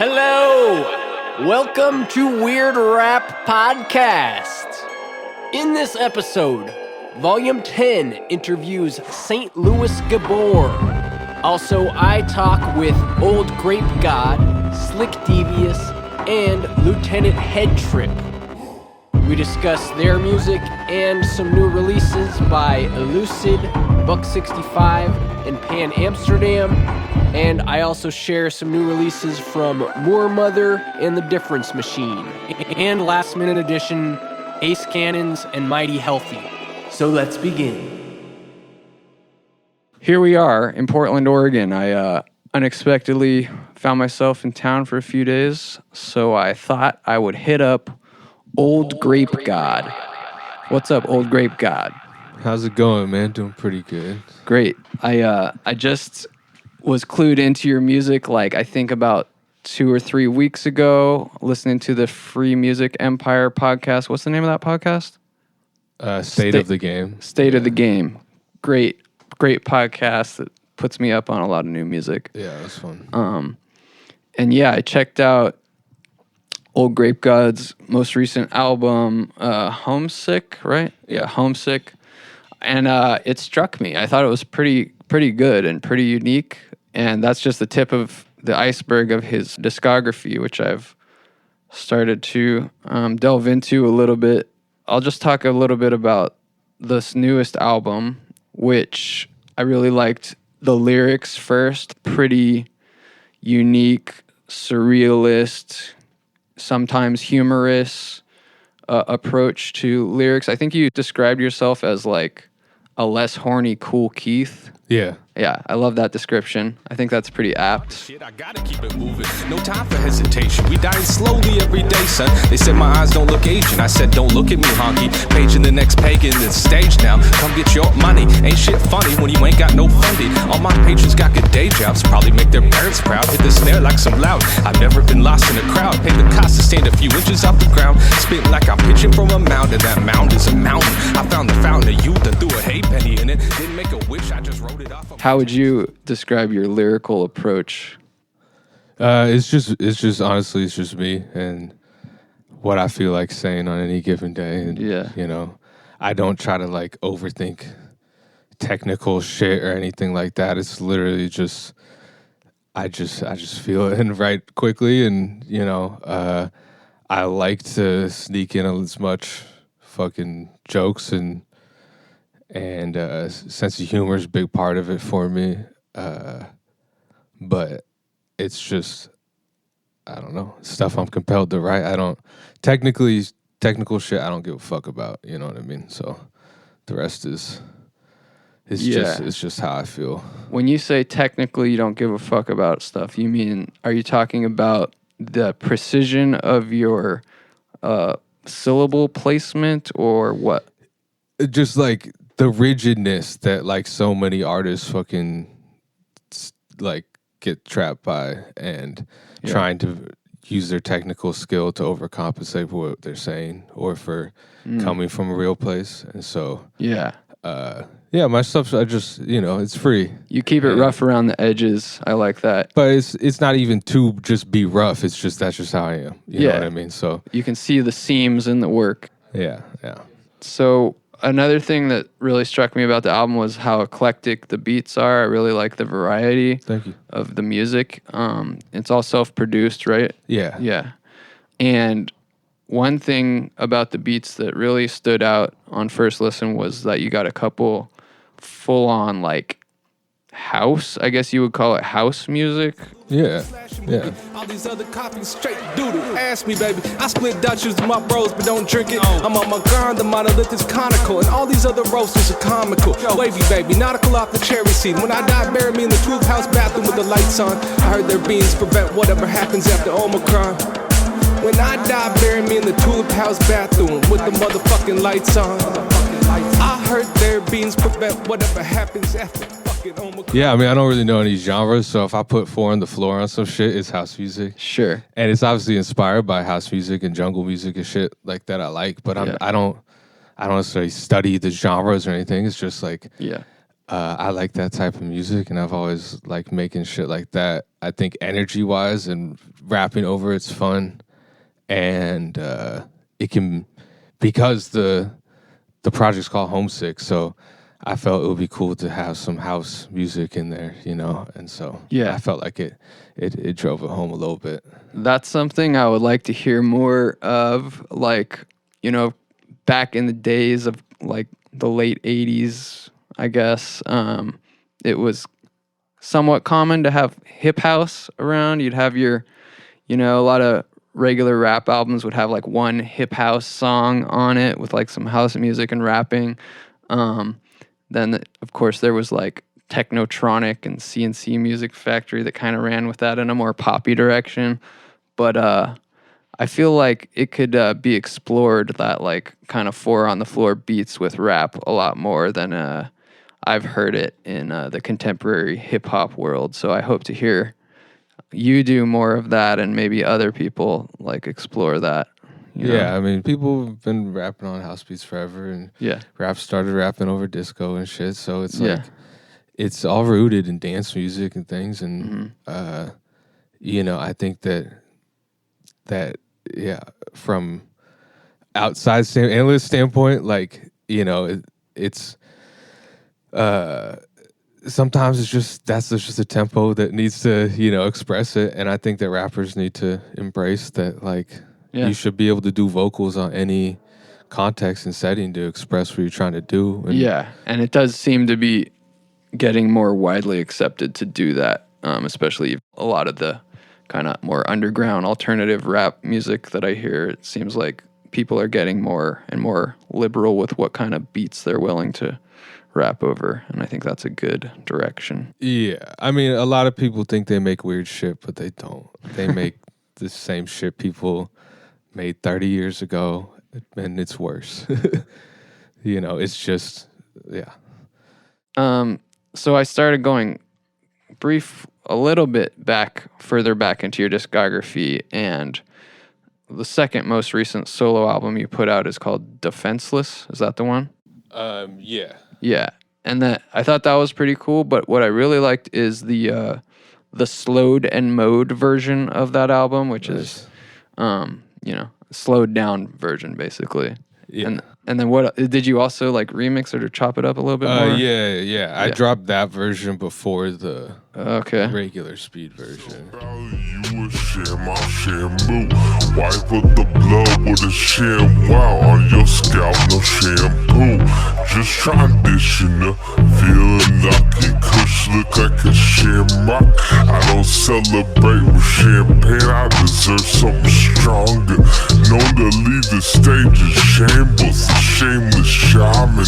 Hello! Welcome to Weird Rap Podcast. In this episode, Volume 10 interviews St. Louis Gibbor. Also, I talk with Old Grape God, Slick Devious, and Lt Headtrip. We discuss their music and some new releases by Elucid, Buck 65, and Pan Amsterdam. And I also share some new releases from Moor Mother and The Difference Machine. And last minute edition, Ace Cannons and Mighty Healthy. So let's begin. Here we are in Portland, Oregon. I unexpectedly found myself in town for a few days, so I thought I would hit up Old Grape God. What's up, Old Grape God? How's it going, man? Doing pretty good. Great. I just was clued into your music, like I think about 2 or 3 weeks ago, listening to the Free Music Empire podcast. What's the name of that podcast? State of the Game. State of the Game. Great podcast that puts me up on a lot of new music. Yeah, it was fun. And yeah, I checked out Old Grape God's most recent album, Homesick, right? Yeah, Homesick. And it struck me. I thought it was pretty good and pretty unique. And that's just the tip of the iceberg of his discography, which I've started to delve into a little bit. I'll just talk a little bit about this newest album, which I really liked the lyrics first. Pretty unique, surrealist, sometimes humorous approach to lyrics. I think you described yourself as like a less horny Cool Keith. Yeah. Yeah, I love that description. I think that's pretty apt. Shit, I gotta keep it moving. No time for hesitation. We dying slowly every day, son. They said my eyes don't look Asian. I said, don't look at me, honky. Paging the next pagan, it's stage now. Come get your money. Ain't shit funny when you ain't got no funding. All my patrons got good day jobs. Probably make their parents proud. Hit the snare like some loud. I've never been lost in a crowd. Pay the cost to stand a few inches off the ground. Spitting like I'm pitching from a mound, and that mound is a mountain. I found the fountain of youth and threw a hay penny in it. Didn't make a wish, I just wrote it off. How would you describe your lyrical approach? It's just honestly, it's just me and what I feel like saying on any given day. And, you know, I don't try to like overthink technical shit or anything like that. It's literally just, I just feel it and write quickly. And, you know, I like to sneak in as much fucking jokes and sense of humor is a big part of it for me. But it's just, I don't know, stuff I'm compelled to write. I don't, technical shit I don't give a fuck about, you know what I mean? So the rest is just how I feel. When you say technically you don't give a fuck about stuff, you mean, are you talking about the precision of your syllable placement or what? Just like the rigidness that like so many artists fucking like get trapped by and trying to use their technical skill to overcompensate for what they're saying or for coming from a real place. And so my stuff, I just, you know, it's free. You keep it rough around the edges. I like that. But it's not even to just be rough. It's just, that's just how I am. You know what I mean? So you can see the seams in the work. Yeah. So another thing that really struck me about the album was how eclectic the beats are. I really like the variety of the music. It's all self-produced, right? Yeah. Yeah. And one thing about the beats that really stood out on first listen was that you got a couple full-on, like, house, I guess you would call it house music. Yeah. All these other copies straight doodle. Ask me, baby. I split Dutchess with my bros, but don't drink it. I'm on my grind, the monolith is conical, and all these other roasters are comical. Wavy, baby, nautical off the cherry seed. When I die, bury me in the 12th house bathroom with the lights on. I heard their beans prevent whatever happens after Omicron. When I die, bury me in the tulip house bathroom with the motherfucking lights on. I heard their beans prevent whatever happens after fucking Omicron. Yeah, I mean, I don't really know any genres, so if I put 4 on the floor on some shit, it's house music. Sure. And it's obviously inspired by house music and jungle music and shit like that I like, but I don't necessarily study the genres or anything. It's just like I like that type of music, and I've always liked making shit like that. I think energy-wise and rapping over it's fun, and it can, because the project's called Homesick, so I felt it would be cool to have some house music in there, and so I felt like it drove it home a little bit. That's something I would like to hear more of, like, back in the days of like the late 80s, I guess. It was somewhat common to have hip house around. You'd have your, a lot of regular rap albums would have like one hip house song on it with like some house music and rapping. Then, of course, there was like Technotronic and CNC Music Factory that kind of ran with that in a more poppy direction. But I feel like it could be explored, that like kind of 4 on the floor beats with rap, a lot more than I've heard it in the contemporary hip hop world. So I hope to hear you do more of that, and maybe other people like explore that. Yeah, I mean, people have been rapping on house beats forever, and rap started rapping over disco and shit. So it's like it's all rooted in dance music and things, and I think that from outside analyst standpoint, like it's sometimes it's just a tempo that needs to express it, and I think that rappers need to embrace that. Like you should be able to do vocals on any context and setting to express what you're trying to do. And it does seem to be getting more widely accepted to do that, especially a lot of the kind of more underground alternative rap music that I hear. It seems like people are getting more and more liberal with what kind of beats they're willing to rap over, and I think that's a good direction. Yeah, I mean, a lot of people think they make weird shit, but they don't. They make the same shit people made 30 years ago, and it's worse. It's just, So I started going a little bit further back into your discography, and the second most recent solo album you put out is called Defenseless. Is that the one? Yeah. Yeah, and I thought that was pretty cool. But what I really liked is the slowed and mowed version of that album, which is, slowed down version basically. Yeah. And then what did you also like remix it or chop it up a little bit more? Yeah. I dropped that version before the regular speed version. Wipe with the blood with a ShamWow on your scalp, no shampoo. Just transition, feeling lucky. Kush look like a shamrock. I don't celebrate with champagne. I deserve something stronger. Known to leave the stage in shambles. A shameless shaman.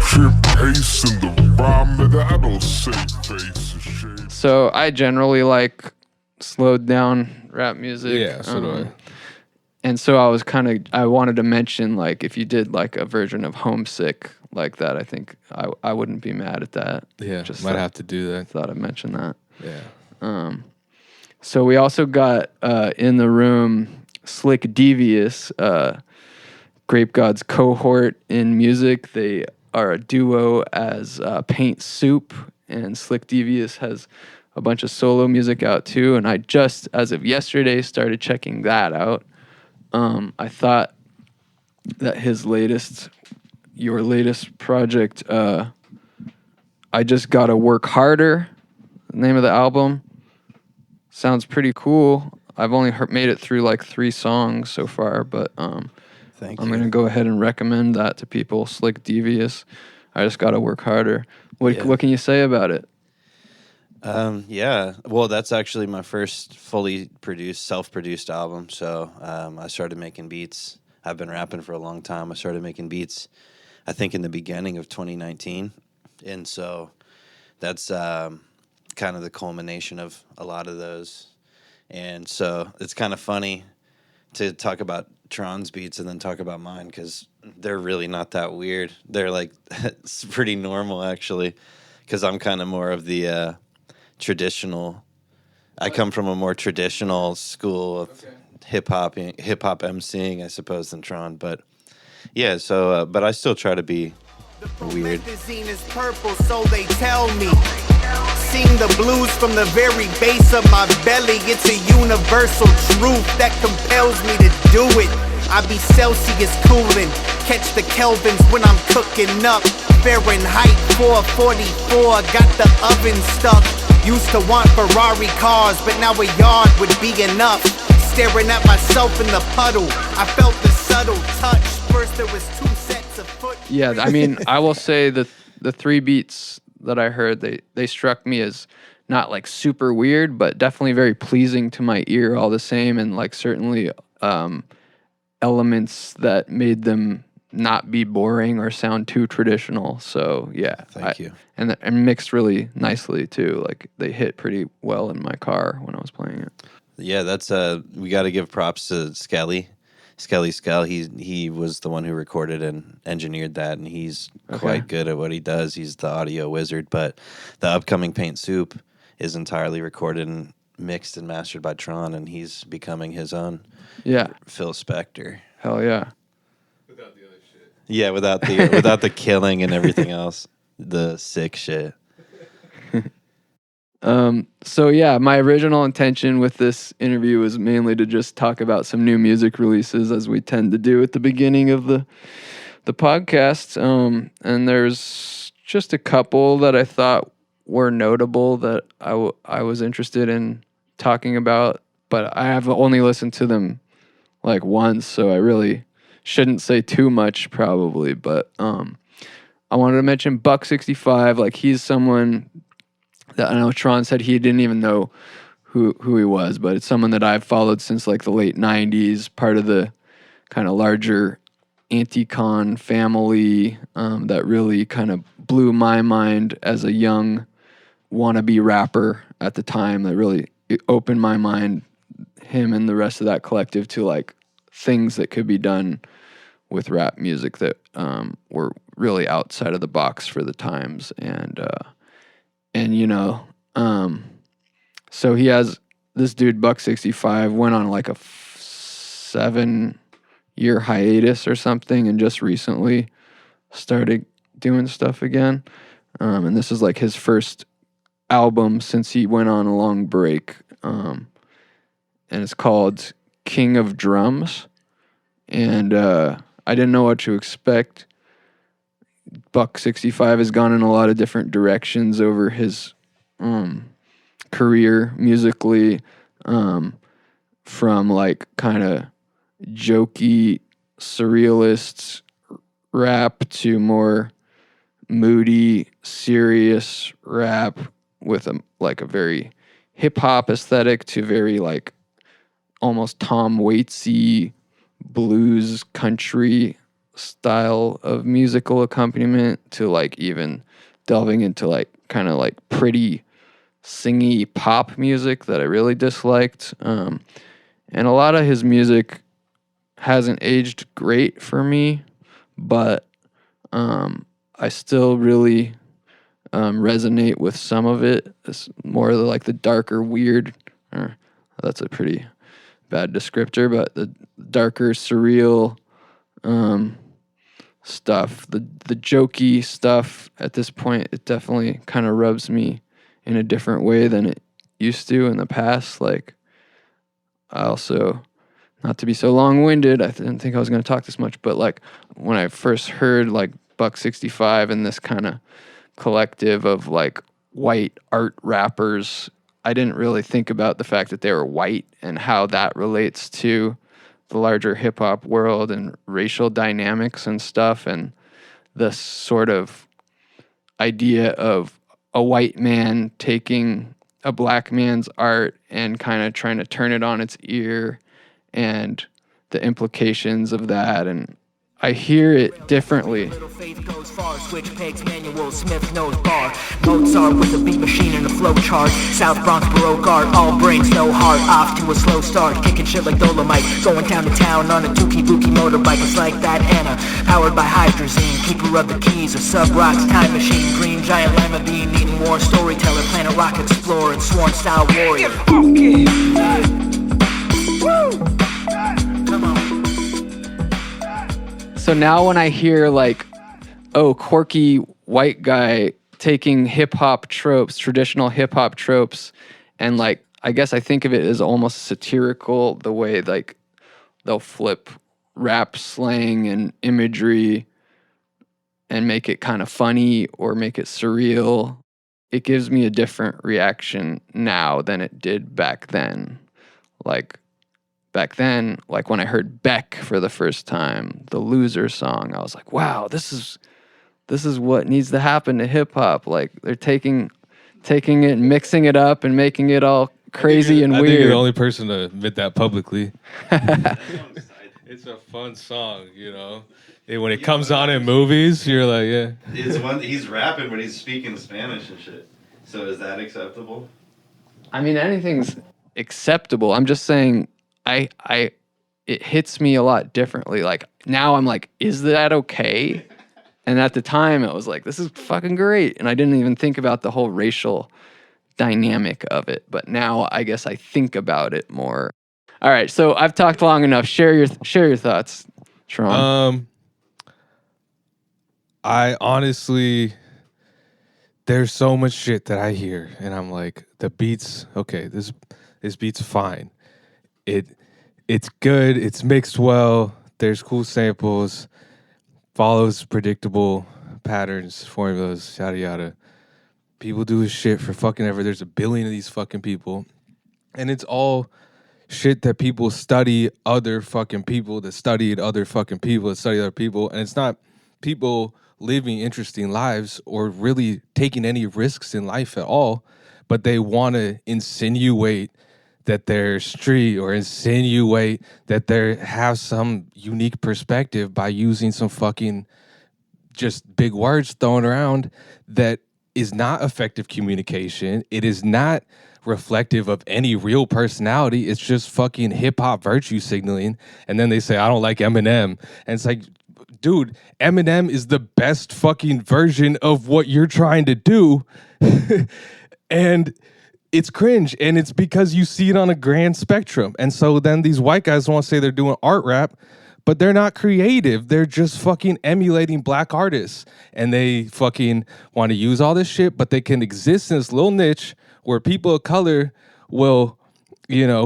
Trip pace in the rhyme. I don't say face of shame. So I generally like slowed down rap music. Yeah, so do I. And so I wanted to mention, like, if you did like a version of Homesick like that, I think I wouldn't be mad at that. Yeah, might have to do that. Thought I'd mention that. Yeah. So we also got in the room Slick Devious, Grape God's cohort in music. They are a duo as Paint Soup, and Slick Devious has a bunch of solo music out too. And I just, as of yesterday, started checking that out. I thought that your latest project, I Just Gotta Work Harder, the name of the album, sounds pretty cool. I've only made it through like 3 songs so far, but I'm going to go ahead and recommend that to people. Slick Devious, I Just Gotta Work Harder. What can you say about it? Well, that's actually my first fully self-produced album. So I started making beats. I've been rapping for a long time. I started making beats, I think, in the beginning of 2019. And so that's kind of the culmination of a lot of those. And so it's kind of funny to talk about Tron's beats and then talk about mine, because they're really not that weird. They're like, it's pretty normal, actually, because I'm kind of more of the traditional. I come from a more traditional school of hip hop MCing, I suppose, than Tron. But yeah, so but I still try to be weird. Promethazine is purple, so they tell me. Seeing the blues from the very base of my belly, it's a universal truth that compels me to do it. I be Celsius cooling, catch the Kelvins when I'm cooking up. Fahrenheit 444, got the oven stuck. Used to want Ferrari cars, but now a yard would be enough. Staring at myself in the puddle, I felt the subtle touch. First there was 2 sets of foot. Yeah, I mean, I will say that the 3 beats that I heard, they struck me as not like super weird, but definitely very pleasing to my ear all the same, and like certainly elements that made them not be boring or sound too traditional. So yeah, Thank you. And mixed really nicely too. Like they hit pretty well in my car when I was playing it. Yeah, that's we got to give props to Skelly Skell. He was the one who recorded and engineered that, and he's quite good at what he does. He's the audio wizard. But the upcoming Paint Soup is entirely recorded and mixed and mastered by Tron, and he's becoming his own Phil Spector. Hell yeah. Without the other shit. Yeah, without the killing and everything else, the sick shit. So yeah, my original intention with this interview was mainly to just talk about some new music releases, as we tend to do at the beginning of the podcast. And there's just a couple that I thought were notable that I was interested in talking about, but I have only listened to them like once, so I really shouldn't say too much probably. But I wanted to mention Buck 65. Like, he's someone that I know Tron said he didn't even know who he was, but it's someone that I've followed since like the late 90s, part of the kind of larger Anticon family that really kind of blew my mind as a young wannabe rapper at the time. That really opened my mind, him and the rest of that collective, to like things that could be done with rap music that were really outside of the box for the times. And you know, so he has this dude, Buck 65, went on like a 7-year hiatus or something, and just recently started doing stuff again. And this is like his first album since he went on a long break. And it's called King of Drums. And I didn't know what to expect. Buck 65 has gone in a lot of different directions over his career musically, from like kind of jokey surrealist rap to more moody, serious rap with a very hip hop aesthetic to very like almost Tom Waitsy blues country style of musical accompaniment, to like even delving into like kind of like pretty singy pop music that I really disliked. And a lot of his music hasn't aged great for me, but I still really resonate with some of it. It's more like the darker, weird, that's a pretty bad descriptor, but the darker, surreal stuff, the jokey stuff at this point, it definitely kind of rubs me in a different way than it used to in the past. Like, I also, not to be so long-winded, I didn't think I was going to talk this much, but like when I first heard like Buck 65 and this kind of collective of like white art rappers, I didn't really think about the fact that they were white and how that relates to the larger hip-hop world and racial dynamics and stuff, and this sort of idea of a white man taking a black man's art and kind of trying to turn it on its ear, and the implications of that. And I hear it differently. Little faith goes far, switch pegs, manual, Smith knows bar. Mozart with a beat machine and a flow chart. South Bronx Baroque art, all brains, no heart. Off to a slow start, kicking shit like Dolomite. Going down to town on a dookie bookie motorbike. It's like that Anna, powered by hydrazine. Keeper of the keys, a sub rocks, time machine. Green giant lima bean, eating war, storyteller. Planet rock explorer and sworn style warrior. Come on. So now when I hear like quirky white guy taking hip hop tropes, traditional hip hop tropes, and like I guess I think of it as almost satirical, the way like they'll flip rap slang and imagery and make it kind of funny or make it surreal. It gives me a different reaction now than it did back then. Like back then, like when I heard Beck for the first time, the Loser song, I was like, wow, this is what needs to happen to hip hop. Like they're taking it and mixing it up and making it all crazy and I weird. think you're the only person to admit that publicly. It's a fun song, you know. When it comes on in movies, you're like, yeah. He's rapping, but he's speaking Spanish and shit. So is that acceptable? I mean, anything's acceptable. I'm just saying, it hits me a lot differently. Like now, I'm like, is that okay? And at the time, it was like, this is fucking great, and I didn't even think about the whole racial dynamic of it. But now, I guess I think about it more. All right, so I've talked long enough. Share your thoughts, Sharon. I honestly, there's so much shit that I hear, and I'm like, the beats, okay, this beat's fine. It's good. It's mixed well. There's cool samples. Follows predictable patterns, formulas, yada yada. People do this shit for fucking ever. There's a billion of these fucking people, and it's all shit that people study other fucking people that studied other fucking people that study other people, and it's not people living interesting lives or really taking any risks in life at all, but they want to insinuate that they're street or insinuate that they have some unique perspective by using some fucking just big words thrown around that is not effective communication. It is not reflective of any real personality. It's just fucking hip hop virtue signaling. And then they say, I don't like Eminem. And it's like, dude, Eminem is the best fucking version of what you're trying to do. And it's cringe. And it's because you see it on a grand spectrum. And so then these white guys want to say they're doing art rap, but they're not creative. They're just fucking emulating black artists. And they fucking want to use all this shit, but they can exist in this little niche where people of color will,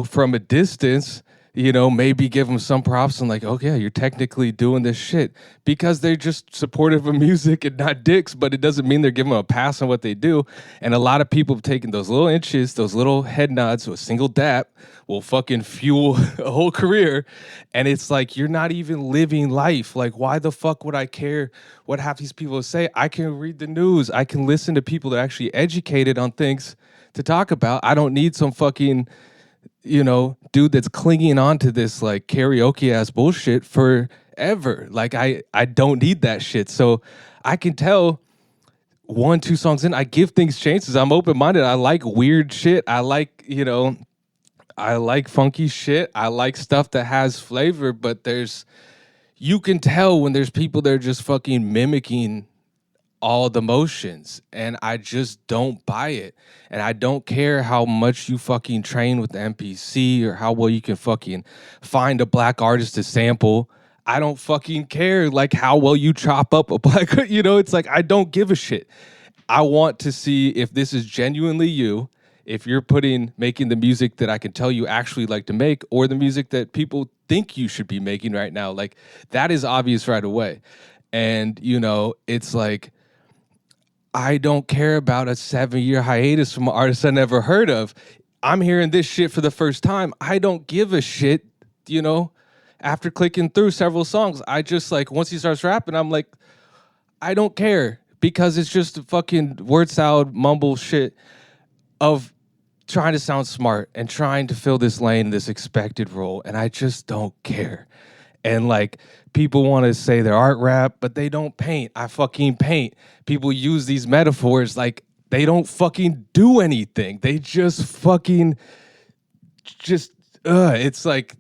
from a distance, maybe give them some props and like, okay, you're technically doing this shit because they're just supportive of music and not dicks, but it doesn't mean they're giving them a pass on what they do. And a lot of people have taken those little inches, those little head nods to a single dap will fucking fuel a whole career. And it's like, you're not even living life. Like, why the fuck would I care what half these people say? I can read the news. I can listen to people that are actually educated on things to talk about. I don't need some fucking dude that's clinging on to this like karaoke ass bullshit forever. Like I don't need that shit. So I can tell 1-2 songs in, I give things chances. I'm open-minded. I like weird shit. I like, I like funky shit. I like stuff that has flavor, but you can tell when there's people that are just fucking mimicking all the motions, and I just don't buy it. And I don't care how much you fucking train with the MPC or how well you can fucking find a black artist to sample. I don't fucking care like how well you chop up a black, it's like, I don't give a shit. I want to see if this is genuinely you, if you're making the music that I can tell you actually like to make, or the music that people think you should be making right now. Like that is obvious right away. And, it's like, I don't care about a 7-year hiatus from an artist I never heard of. I'm hearing this shit for the first time. I don't give a shit, after clicking through several songs. I just like, once he starts rapping, I'm like, I don't care, because it's just fucking word salad, mumble shit of trying to sound smart and trying to fill this lane, this expected role. And I just don't care. And like, people want to say they're art rap, but they don't paint. I fucking paint. People use these metaphors like they don't fucking do anything. They just fucking it's like,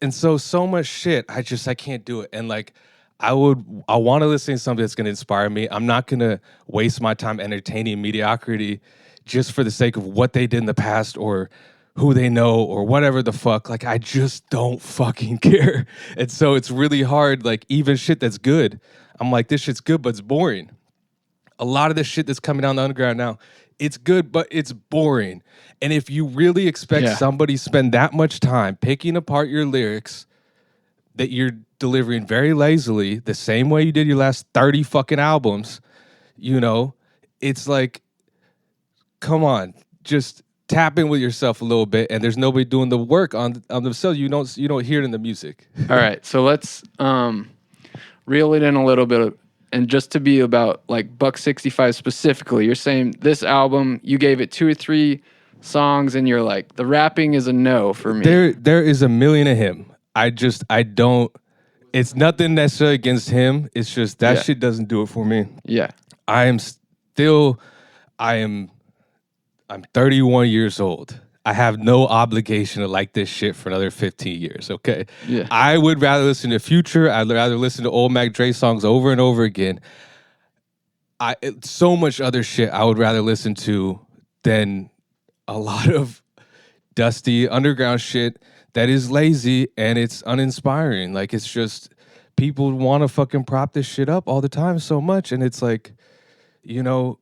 and so much shit. I can't do it. And like, I want to listen to something that's going to inspire me. I'm not going to waste my time entertaining mediocrity just for the sake of what they did in the past or who they know or whatever the fuck. Like, I just don't fucking care. And so it's really hard, like, even shit that's good. I'm like, this shit's good, but it's boring. A lot of the shit that's coming down the underground now, it's good, but it's boring. And if you really expect somebody to spend that much time picking apart your lyrics that you're delivering very lazily, the same way you did your last 30 fucking albums, you know, it's like, come on, just tap in with yourself a little bit, and there's nobody doing the work on themselves. You don't hear it in the music. All right, so let's reel it in a little bit, and just to be about like Buck 65 specifically, you're saying this album, you gave it 2 or 3 songs, and you're like, the rapping is a no for me. There is a million of him. I don't. It's nothing necessarily against him. It's just that shit doesn't do it for me. Yeah, I'm 31 years old. I have no obligation to like this shit for another 15 years, okay? Yeah. I would rather listen to Future. I'd rather listen to old Mac Dre songs over and over again. So much other shit I would rather listen to than a lot of dusty underground shit that is lazy and it's uninspiring. Like, it's just, people want to fucking prop this shit up all the time so much, and it's like, you know,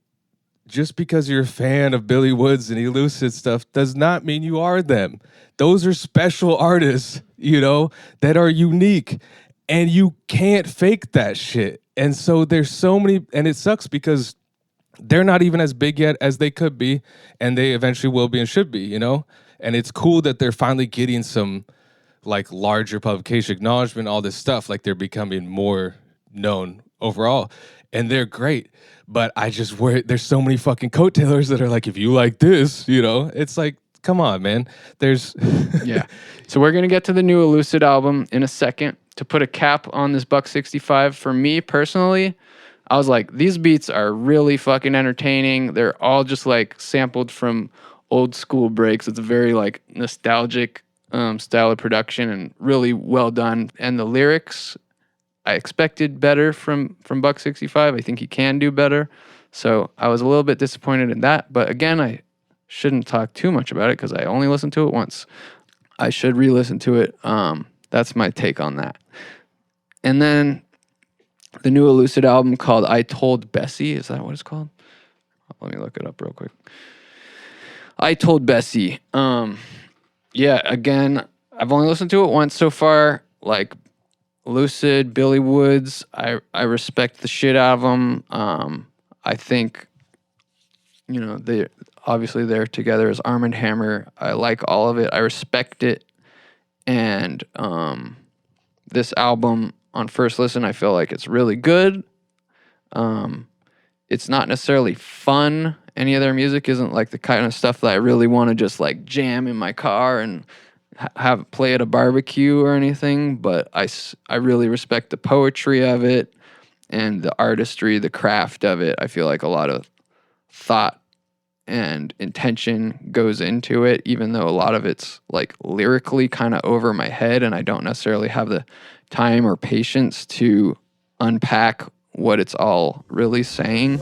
just because you're a fan of Billy Woods and Elucid stuff does not mean you are them. Those are special artists, you know, that are unique, and you can't fake that shit. And so there's so many, and it sucks because they're not even as big yet as they could be, and they eventually will be and should be, you know? And it's cool that they're finally getting some like larger publication acknowledgement, all this stuff, like they're becoming more known overall, and they're great. But I just worry, there's so many fucking coattailers that are like, if you like this, you know, it's like, come on, man. There's yeah. So we're gonna get to the new Elucid album in a second. To put a cap on this Buck 65, for me personally, I was like, these beats are really fucking entertaining. They're all just like sampled from old school breaks. It's a very like nostalgic style of production and really well done. And the lyrics, I expected better from Buck 65. I think he can do better. So I was a little bit disappointed in that. But again, I shouldn't talk too much about it because I only listened to it once. I should re-listen to it. That's my take on that. And then the new Elucid album called I Told Bessie. Is that what it's called? Let me look it up real quick. I Told Bessie. Yeah, again, I've only listened to it once so far. Like, Elucid, Billy Woods, I respect the shit out of them. I think, you know, they're together as Arm & Hammer. I like all of it. I respect it. And this album, on first listen, I feel like it's really good. It's not necessarily fun. Any of their music isn't like the kind of stuff that I really want to just like jam in my car and have play at a barbecue or anything, but I really respect the poetry of it and the artistry, the craft of it. I feel like a lot of thought and intention goes into it, even though a lot of it's like lyrically kind of over my head and I don't necessarily have the time or patience to unpack what it's all really saying.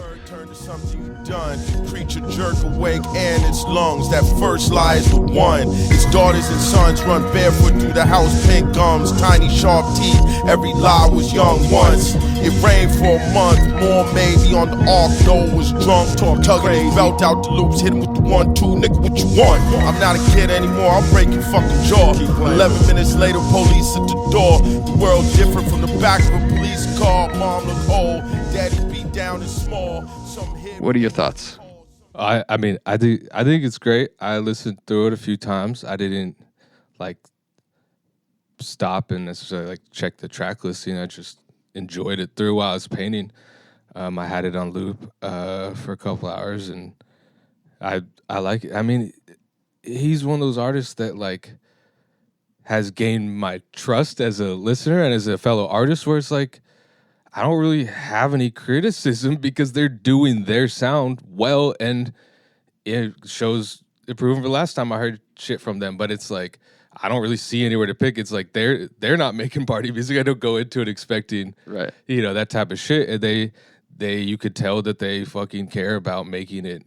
Done. Creature jerk awake and its lungs. That first lie is the one. Its daughters and sons run barefoot through the house, pink gums, tiny sharp teeth. Every lie was young once. It rained for a month. More maybe on the ark. Noah was drunk, tugging his belt out the loops, hit him with the 1-2, nigga, what you want? I'm not a kid anymore. I'll break your fucking jaw. 11 minutes later, police at the door. The world different from the back of a police car. Mom looked old, daddy beat down and small. What are your thoughts? I mean, I think it's great. I listened through it a few times. I didn't like stop and necessarily like check the track listing. I just enjoyed it through while I was painting. I had it on loop for a couple hours, and I like it. I mean, he's one of those artists that like has gained my trust as a listener and as a fellow artist, where it's like, I don't really have any criticism because they're doing their sound well, and it shows improvement from the last time I heard shit from them. But it's like, I don't really see anywhere to pick. It's like they're not making party music. I don't go into it expecting, right, you know, that type of shit. And they you could tell that they fucking care about making it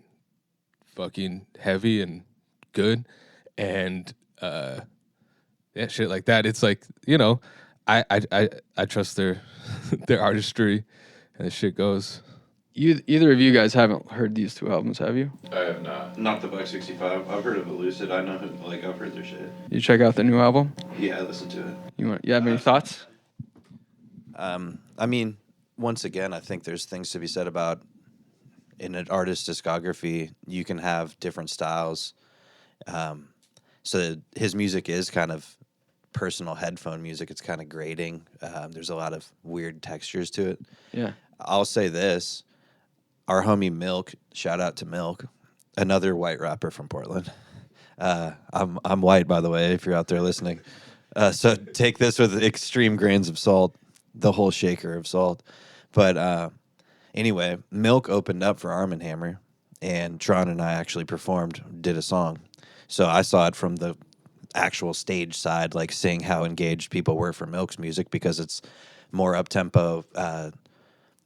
fucking heavy and good. and shit like that. It's like, you know, I trust their their artistry, and the shit goes. Either of you guys haven't heard these two albums, have you? I have not. Not the Buck 65. I've heard of Elucid. I know, I've heard their shit. You check out the new album? Yeah, I listened to it. You have any thoughts? I mean, once again, I think there's things to be said about in an artist's discography, you can have different styles. So his music is kind of personal headphone music. It's kind of grating. There's a lot of weird textures to it. Yeah. I'll say this. Our homie Milk, shout out to Milk, another white rapper from Portland. I'm white, by the way, if you're out there listening. So take this with extreme grains of salt, the whole shaker of salt. But anyway, Milk opened up for Arm & Hammer, and Tron and I actually did a song. So I saw it from the actual stage side, like seeing how engaged people were for Milk's music, because it's more up-tempo.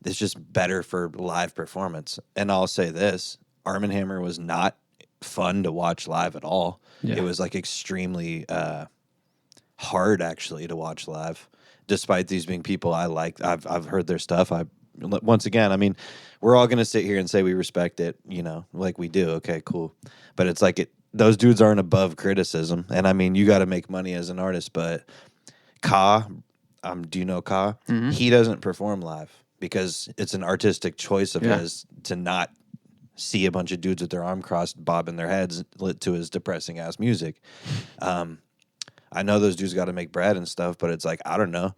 It's just better for live performance. And I'll say this, Arm & Hammer was not fun to watch live at all. Yeah. It was like extremely hard actually to watch live, despite these being people I like. I've heard their stuff. Once again, I mean, we're all going to sit here and say we respect it, you know, like we do. Okay, cool. But it's like those dudes aren't above criticism. And I mean, you got to make money as an artist, but Ka, do you know Ka? Mm-hmm. He doesn't perform live because it's an artistic choice of his to not see a bunch of dudes with their arm crossed bobbing their heads to his depressing ass music. I know those dudes got to make bread and stuff, but it's like, I don't know,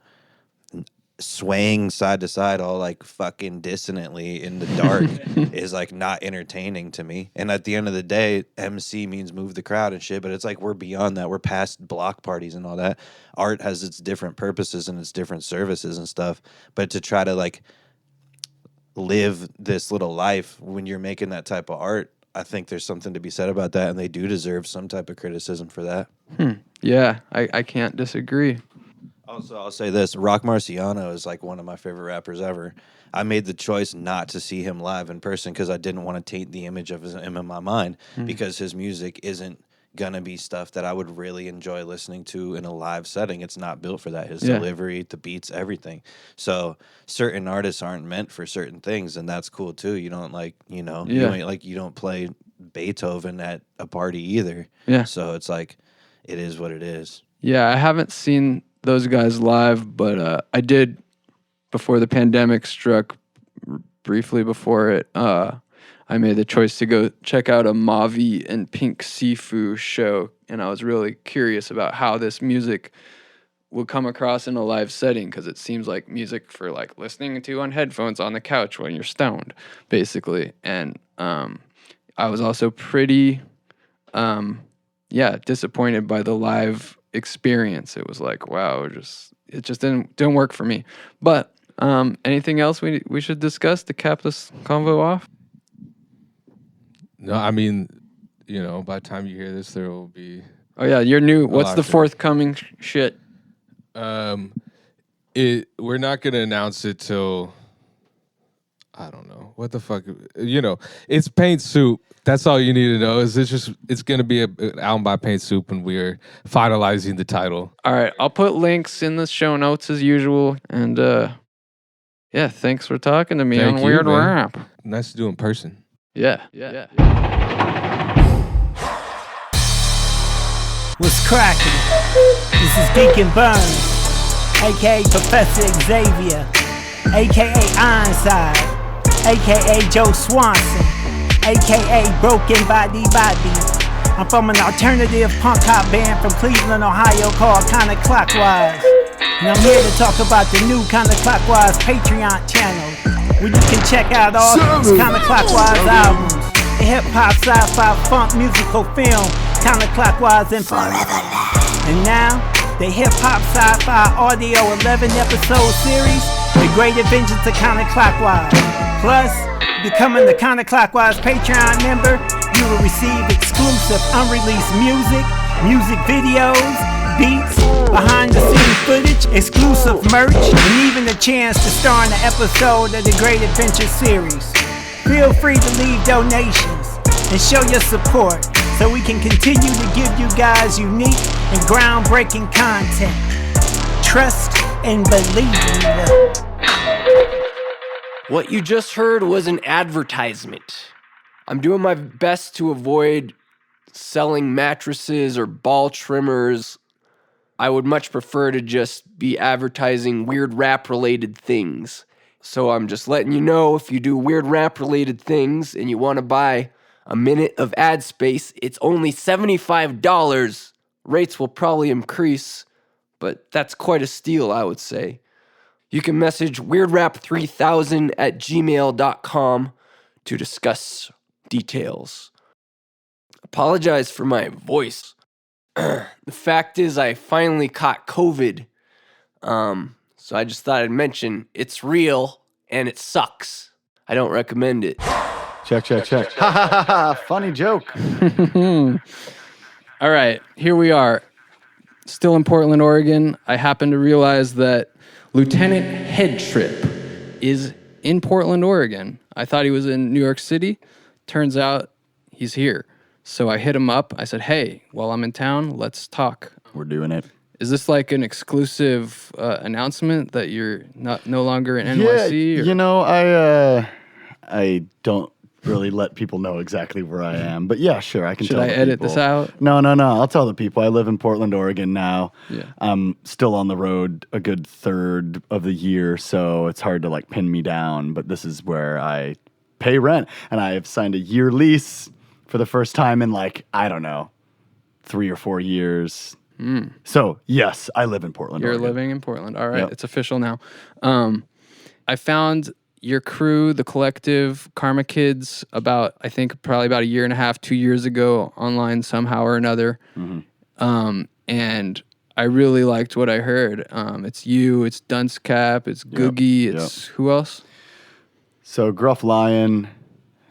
swaying side to side all like fucking dissonantly in the dark is like not entertaining to me. And at the end of the day, MC means move the crowd and shit, but it's like we're beyond that. We're past block parties and all that. Art has its different purposes and its different services and stuff, but to try to like live this little life when you're making that type of art, I think there's something to be said about that, and they do deserve some type of criticism for that. Yeah, I can't disagree. Also, I'll say this. Rock Marciano is like one of my favorite rappers ever. I made the choice not to see him live in person because I didn't want to taint the image of him in my mind, because his music isn't going to be stuff that I would really enjoy listening to in a live setting. It's not built for that. His delivery, the beats, everything. So certain artists aren't meant for certain things, and that's cool too. You don't like, you know, you don't play Beethoven at a party either. Yeah. So it's like, it is what it is. Yeah, I haven't seen those guys live, but I did before the pandemic struck, briefly before it. I made the choice to go check out a Mavi and Pink Sifu show, and I was really curious about how this music would come across in a live setting, because it seems like music for like listening to on headphones on the couch when you're stoned, basically. And I was also pretty, disappointed by the live experience. It was like, wow, it just didn't work for me. But anything else we should discuss to cap this convo off? No, I mean, you know, by the time you hear this, there will be. Oh yeah, you're new. What's the forthcoming shit? We're not gonna announce it till, I don't know what the fuck. You know, it's Paint Soup. That's all you need to know. It's gonna be an album by Paint Soup, and we're finalizing the title. All right, I'll put links in the show notes as usual. And thanks for talking to me on Weird Rap. Nice to do in person. Yeah. What's cracking? This is Deacon Burns, a.k.a. Professor Xavier, a.k.a. Ironside, a.k.a. Joe Swanson, a.k.a. Broken Body. I'm from an alternative punk hop band from Cleveland, Ohio called Kinda Clockwise. And I'm here to talk about the new Kinda Clockwise Patreon channel, where you can check out all these Kinda Clockwise albums, the hip-hop, sci-fi, funk, musical film, Kinda Clockwise and Forever. And now, the hip-hop, sci-fi, audio 11-episode series, The Great Adventures of Kinda Clockwise. Plus, becoming the Kinda Clockwise Patreon member, you will receive exclusive unreleased music videos, beats, behind-the-scenes footage, exclusive merch, and even a chance to star in an episode of the Great Adventure series. Feel free to leave donations and show your support so we can continue to give you guys unique and groundbreaking content. Trust and believe. What you just heard was an advertisement. I'm doing my best to avoid selling mattresses or ball trimmers. I would much prefer to just be advertising weird rap-related things. So I'm just letting you know, if you do weird rap-related things and you want to buy a minute of ad space, it's only $75. Rates will probably increase, but that's quite a steal, I would say. You can message weirdrap3000@gmail.com to discuss details. Apologize for my voice. The fact is, I finally caught COVID. So I just thought I'd mention it's real and it sucks. I don't recommend it. Check. Ha ha ha ha. Funny joke. All right, here we are. Still in Portland, Oregon. I happen to realize that Lt Headtrip is in Portland, Oregon. I thought he was in New York City. Turns out he's here. So I hit him up. I said, hey, while I'm in town, let's talk. We're doing it. Is this like an exclusive announcement that you're no longer in NYC? Yeah, or? you know, I don't really let people know exactly where I am. But yeah, sure, I can Should tell I the edit people. this out? No. I'll tell the people. I live in Portland, Oregon now. Yeah. I'm still on the road a good third of the year, so it's hard to like pin me down. But this is where I pay rent. And I have signed a year lease for the first time in like, I don't know, 3 or 4 years. So, yes, I live in Portland, You're Oregon. living in Portland. All right, Yep. It's official now. I found your crew, the collective, Karma Kids, probably about a year and a half, 2 years ago, online somehow or another. And I really liked what I heard. It's you, it's Dunce Cap, it's Googie, it's who else? So, Gruff Lion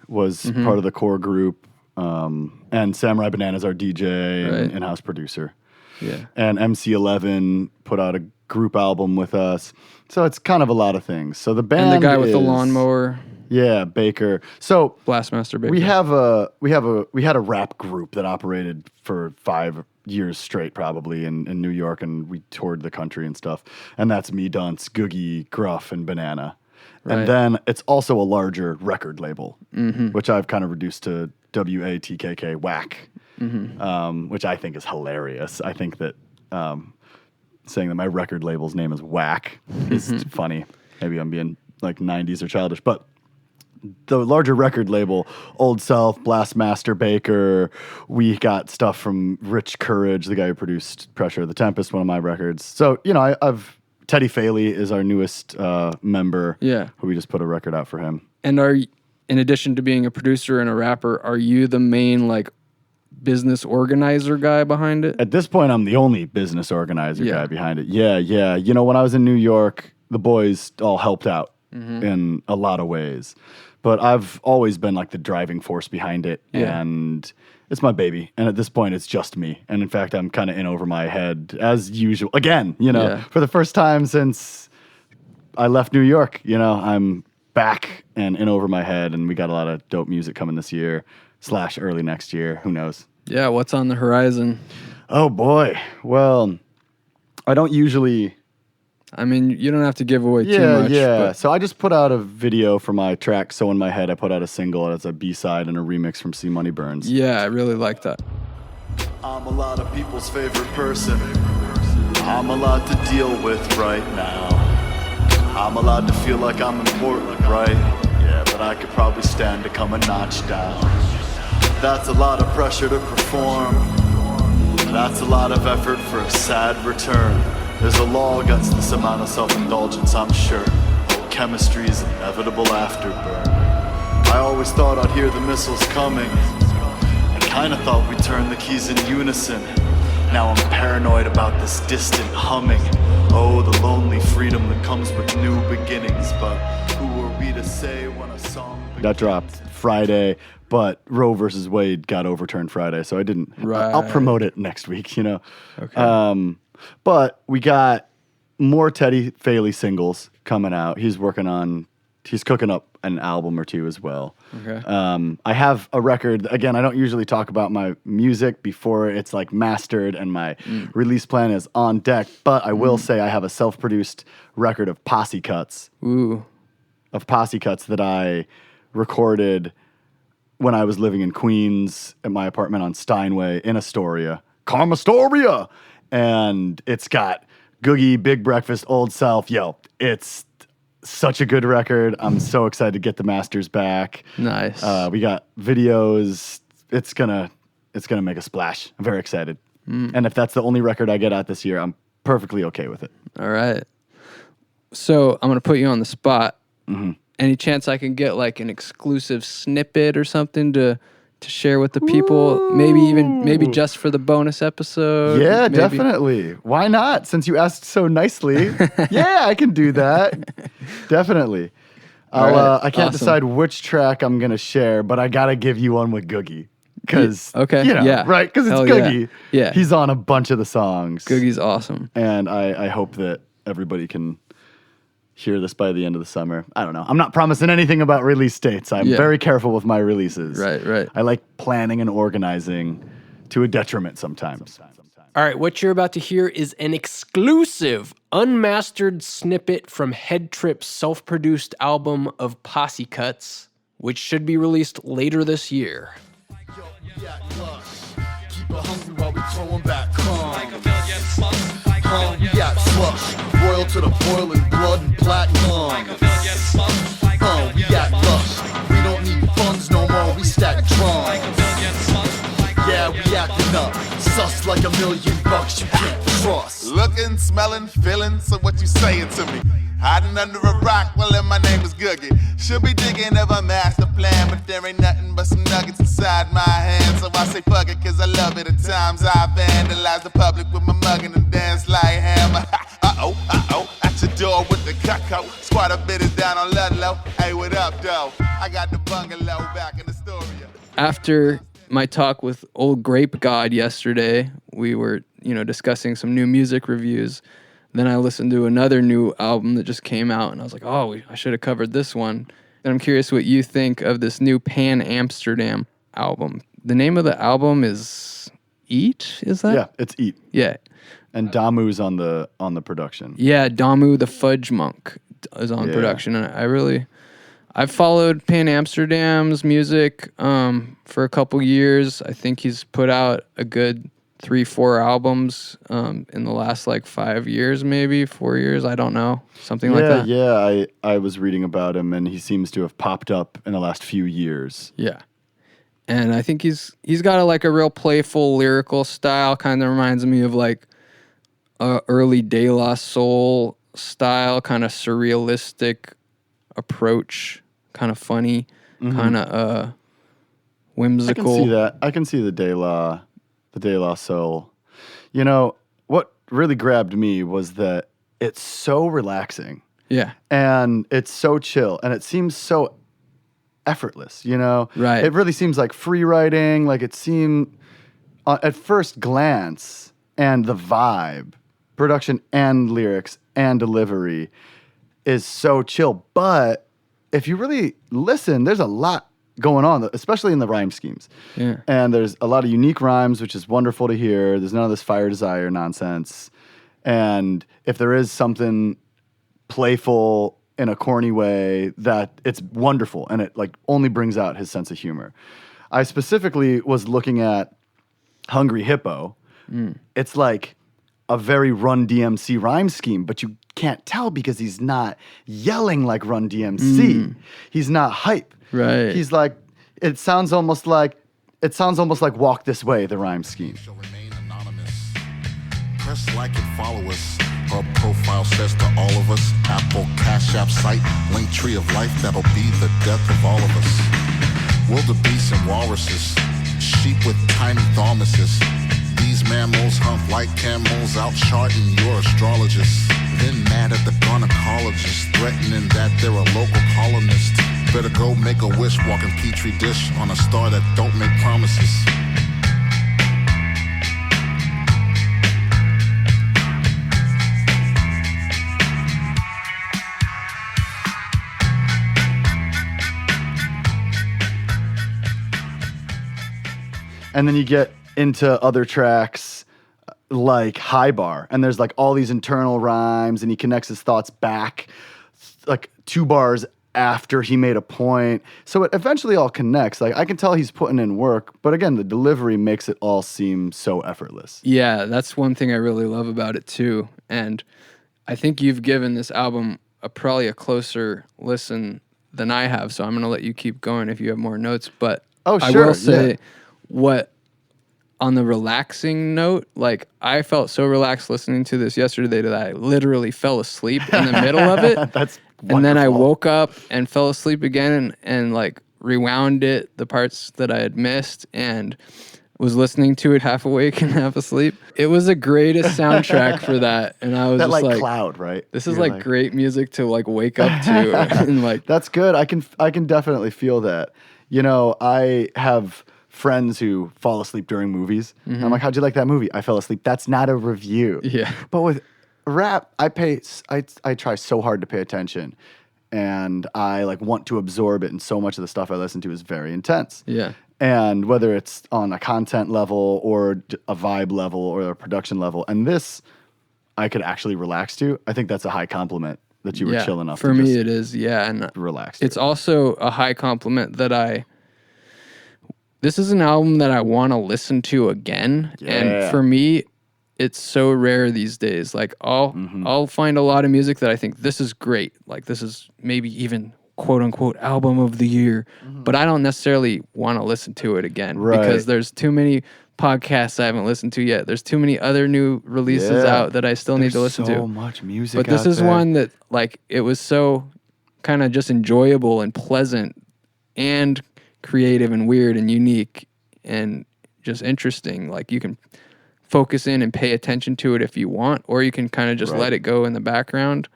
was part of the core group, and Samurai Banana's our DJ and in-house producer. Yeah. And MC11 put out a group album with us. So it's kind of a lot of things. So the band And the guy with the lawnmower. Yeah, Baker. So Blastmaster Baker. we had a rap group that operated for 5 years straight probably in New York, and we toured the country and stuff. And that's me, Dunce, Googie, Gruff, and Banana. Right. And then it's also a larger record label, which I've kind of reduced to WATKK, Whack, which I think is hilarious. I think that saying that my record label's name is Whack is funny. Maybe I'm being like 90s or childish, but the larger record label, Old South, Blastmaster Baker, we got stuff from Rich Courage, the guy who produced Pressure of the Tempest, one of my records. So, you know, I've Teddy Faley is our newest member. Yeah. Who we just put a record out for him. And in addition to being a producer and a rapper, are you the main like business organizer guy behind it? At this point, I'm the only business organizer guy behind it. Yeah. You know, when I was in New York, the boys all helped out in a lot of ways. But I've always been like the driving force behind it. Yeah. And it's my baby. And at this point, it's just me. And in fact, I'm kind of in over my head as usual. Again, you know, for the first time since I left New York, you know, I'm back and in over my head. And we got a lot of dope music coming this year / early next year. Who knows? Yeah, what's on the horizon? Oh, boy. Well, I don't usually... I mean, you don't have to give away too much. Yeah. But So I just put out a video for my track, So In My Head. I put out a single as a B-side and a remix from C Money Burns. yeah, I really like that. I'm a lot of people's favorite person. I'm a lot to deal with right now. I'm allowed to feel like I'm important, right? Yeah, but I could probably stand to come a notch down. That's a lot of pressure to perform. That's a lot of effort for a sad return. There's a law against this amount of self-indulgence, I'm sure. Old chemistry's inevitable afterburn. I always thought I'd hear the missiles coming. I kinda thought we'd turn the keys in unison. Now I'm paranoid about this distant humming. Oh, the lonely freedom that comes with new beginnings. But who are we to say when a song begins? That dropped Friday, but Roe versus Wade got overturned Friday, so I didn't. Right. I'll promote it next week, you know. Okay. But we got more Teddy Faley singles coming out. He's working on he's cooking up an album or two as well. Okay. I have a record. Again, I don't usually talk about my music before it's like mastered and my release plan is on deck. But I will say I have a self-produced record of posse cuts. Ooh. Of posse cuts that I recorded when I was living in Queens at my apartment on Steinway in Astoria. Karmastoria! And it's got Googie, Big Breakfast, Old Self. Yo, it's such a good record. I'm so excited to get the masters back. Nice. We got videos. It's gonna make a splash. I'm very excited. And if that's the only record I get out this year, I'm perfectly okay with it. All right. So I'm gonna put you on the spot. Any chance I can get like an exclusive snippet or something to share with the people? Maybe just for the bonus episode. Yeah, maybe. Definitely. Why not? Since you asked so nicely. Yeah, I can do that. Definitely. I can't decide which track I'm gonna share, but I gotta give you one with Googie. Because right? Because it's Googie. Yeah. He's on a bunch of the songs. Googie's awesome. And I hope that everybody can hear this by the end of the summer. I don't know. I'm not promising anything about release dates. I'm very careful with my releases. Right. I like planning and organizing to a detriment sometimes. All right, what you're about to hear is an exclusive, unmastered snippet from Headtrip's self-produced album of Posse Cuts, which should be released later this year. Keep it hungry while we throwing back we got slush, royal to the boiling blood and platinum. We got lush, we don't need funds no more, we stack drums. Yeah, we acting up, sus like $1 million you can't trust. Looking, smelling, feeling, so what you saying to me? Hiding under a rock, well then my name is Googie. Should be digging of a master plan, but there ain't nothing but some nuggets inside my hand. So I say fuck it, cause I love it. At times I vandalize the public with my mugging and dance like hammer. Uh-oh, at your door with the cucko. Squad of bitters down on Ludlow. Hey, what up, though? I got the bungalow back in Astoria. After my talk with Old Grape God yesterday, we were, discussing some new music reviews. Then I listened to another new album that just came out, and I was like, I should have covered this one. And I'm curious what you think of this new Pan Amsterdam album. The name of the album is Eat, is that? Yeah, it's Eat. Yeah. And Damu's on the production. Yeah, Damu the Fudge Monk is on production, and I've followed Pan Amsterdam's music for a couple years. I think he's put out a good 3-4 albums in the last 5 years, maybe 4 years. I don't know, something like that. Yeah, I was reading about him, and he seems to have popped up in the last few years. Yeah, and I think he's got a real playful lyrical style. Kind of reminds me of early De La Soul style, kind of surrealistic approach, kind of funny, kind of whimsical. I can see that. I can see the De La Soul. What really grabbed me was that it's so relaxing. Yeah. And it's so chill, and it seems so effortless, Right. It really seems like free writing, it seemed at first glance, and the vibe, production and lyrics and delivery is so chill. But if you really listen, there's a lot going on, especially in the rhyme schemes. Yeah. And there's a lot of unique rhymes, which is wonderful to hear. There's none of this fire desire nonsense. And if there is something playful in a corny way, that it's wonderful, and it only brings out his sense of humor. I specifically was looking at Hungry Hippo. It's like a very Run DMC rhyme scheme, but you can't tell because he's not yelling like Run DMC. He's not hype. Right. He's it sounds almost like Walk This Way, the rhyme scheme. Shall remain anonymous. Press like and follow us. Our profile says to all of us, Apple Cash App site, link tree of life, that'll be the death of all of us. Wildebeests and walruses, sheep with tiny thalamuses. These mammals hump like camels, out charting your astrologists. Then mad at the gynecologist, threatening that they're a local colonist. Better go make a wish, walking petri dish on a star that don't make promises. And then you get into other tracks like High Bar, and there's like all these internal rhymes, and he connects his thoughts back like 2 bars after he made a point. So it eventually all connects. Like I can tell he's putting in work, but again, the delivery makes it all seem so effortless. Yeah, that's one thing I really love about it too. And I think you've given this album probably a closer listen than I have, so I'm going to let you keep going if you have more notes. But I will say what, on the relaxing note, like I felt so relaxed listening to this yesterday that I literally fell asleep in the middle of it. That's wonderful. And then I woke up and fell asleep again and like rewound it, the parts that I had missed, and was listening to it half awake and half asleep. It was the greatest soundtrack for that. And I was that just like cloud, right? This is like great music to like wake up to. And like that's good. I can definitely feel that. You know, I have friends who fall asleep during movies. Mm-hmm. I'm like, how'd you like that movie? I fell asleep. That's not a review. Yeah. But with rap, I try so hard to pay attention, and I like want to absorb it. And so much of the stuff I listen to is very intense. Yeah. And whether it's on a content level or a vibe level or a production level, and this I could actually relax to. I think that's a high compliment that you were chill enough. For me, it is. Yeah, and relax. It's also a high compliment that this is an album that I want to listen to again. Yeah. And for me, it's so rare these days. Like I'll find a lot of music that I think this is great. Like this is maybe even quote unquote album of the year, but I don't necessarily want to listen to it again because there's too many podcasts I haven't listened to yet. There's too many other new releases out that I still need to listen to. So much music. But this is one that like it was so kind of just enjoyable and pleasant and creative and weird and unique and just interesting. Like you can focus in and pay attention to it if you want, or you can kind of just let it go in the background.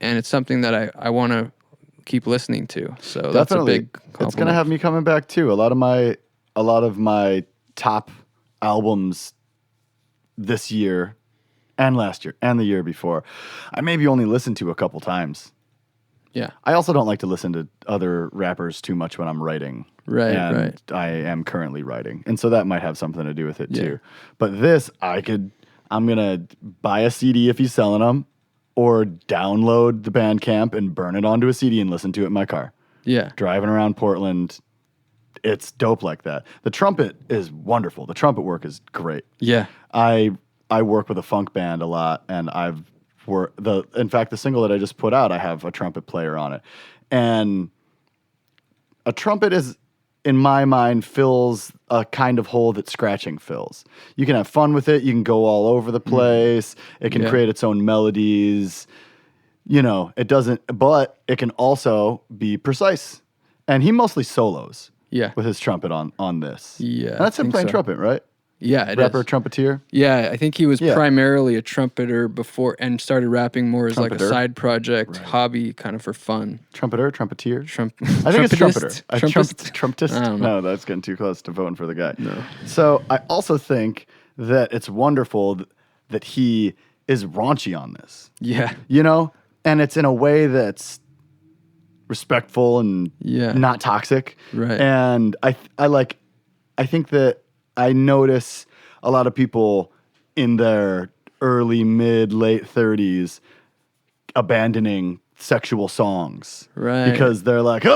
And it's something that I want to keep listening to. So definitely. That's a big compliment. It's gonna have me coming back too. A lot of my top albums this year and last year and the year before, I maybe only listened to a couple times. Yeah. I also don't like to listen to other rappers too much when I'm writing. Right. I am currently writing. And so that might have something to do with it too. But this, I'm going to buy a CD if he's selling them, or download the Bandcamp and burn it onto a CD and listen to it in my car. Yeah. Driving around Portland, it's dope like that. The trumpet is wonderful. The trumpet work is great. Yeah. I work with a funk band a lot, and in fact, the single that I just put out, I have a trumpet player on it. And a trumpet is, in my mind, fills a kind of hole that scratching fills. You can have fun with it. You can go all over the place. It can create its own melodies. You know, but it can also be precise. And he mostly solos with his trumpet on this. Yeah. And that's him playing trumpet, right? Yeah, it Rapper, is. trumpeter? Yeah, I think he was primarily a trumpeter before and started rapping more as like a side project, hobby, kind of for fun. Trumpeter? Trumpeteer? I think it's trumpeter. Trumpist? I don't know. No, that's getting too close to voting for the guy. No. So I also think that it's wonderful that he is raunchy on this. Yeah. You know? And it's in a way that's respectful and not toxic. Right. And I think that I notice a lot of people in their early, mid, late 30s abandoning sexual songs. Right. Because they're like,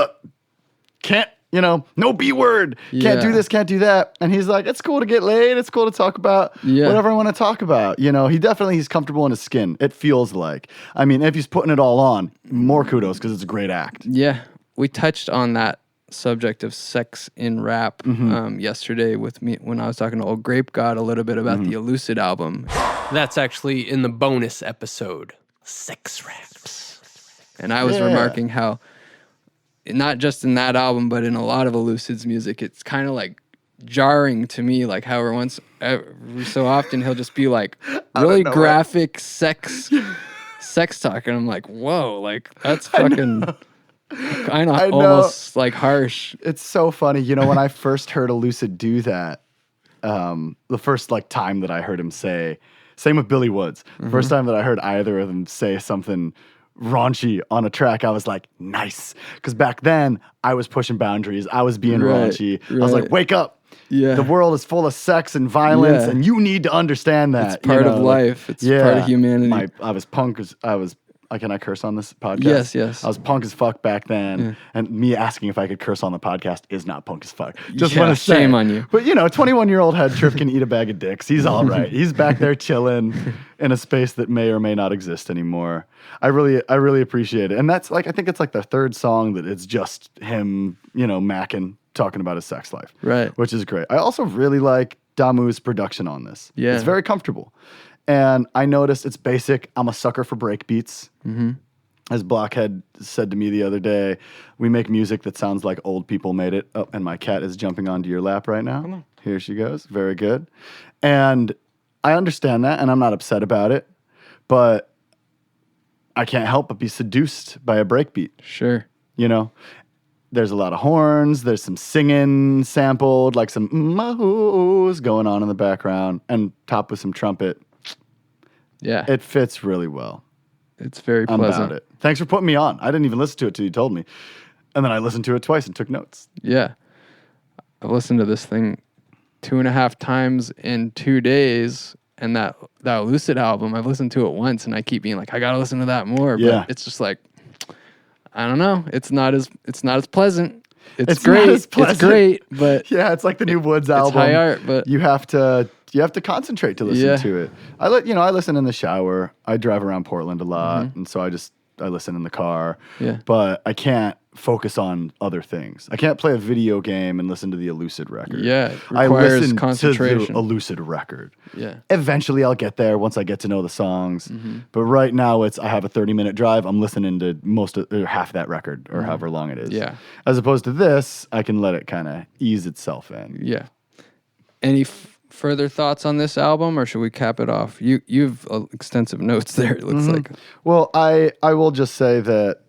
can't, no B word. Can't do this, can't do that. And he's like, it's cool to get laid. It's cool to talk about whatever I want to talk about. He's comfortable in his skin. It feels like. I mean, if he's putting it all on, more kudos because it's a great act. Yeah. We touched on that subject of sex in rap yesterday with me when I was talking to Old Grape God a little bit about the Elucid album. That's actually in the bonus episode, Sex Raps. And I was remarking how not just in that album but in a lot of Elucid's music, it's kind of like jarring to me, like how every so often he'll just be like really graphic sex talk, and I'm like, whoa, like that's fucking kind of almost like harsh. It's so funny. When I first heard Elucid do that, the first time that I heard him say, same with Billy Woods, first time that I heard either of them say something raunchy on a track, I was like, nice. Because back then, I was pushing boundaries. I was being raunchy. I was like, wake up. Yeah. The world is full of sex and violence, Yeah. and you need to understand that. It's part you of know, life. It's part of humanity. I was punk as can I curse on this podcast? Yes. I was punk as fuck back then, and me asking if I could curse on the podcast is not punk as fuck. Just want to say, shame on you. But 21-year-old Headtrip can eat a bag of dicks. He's all right. He's back there chilling in a space that may or may not exist anymore. I really appreciate it, and that's I think it's the third song that it's just him, macking, talking about his sex life, right? Which is great. I also really like Damu's production on this. Yeah, it's very comfortable. And I noticed it's basic. I'm a sucker for break beats. Mm-hmm. As Blockhead said to me the other day, we make music that sounds like old people made it. Oh, and my cat is jumping onto your lap right now. Come on. Here she goes. Very good. And I understand that, and I'm not upset about it. But I can't help but be seduced by a breakbeat. Sure. There's a lot of horns. There's some singing sampled, like some mahos going on in the background, and topped with some trumpet. Yeah. It fits really well. It's very I'm pleasant. about it. Thanks for putting me on. I didn't even listen to it till you told me. And then I listened to it twice and took notes. Yeah. I've listened to this thing 2.5 times in 2 days. And that Lucid album, I've listened to it once and I keep being like, I gotta listen to that more. Yeah. But it's just I don't know. It's not as pleasant. It's not great. as pleasant. It's great, but yeah, it's like the new Woods album. It's high art, but you have to concentrate to listen to it. I listen in the shower. I drive around Portland a lot, and so I listen in the car. Yeah. But I can't focus on other things. I can't play a video game and listen to the Lucid record. Yeah, it I requires listen concentration. to a Lucid record. Yeah. Eventually I'll get there once I get to know the songs. Mm-hmm. But right now I have a 30-minute drive. I'm listening to half that record or however long it is. Yeah. As opposed to this, I can let it kind of ease itself in. Yeah. Any further thoughts on this album, or should we cap it off? You've extensive notes there. It looks like. Well, I will just say that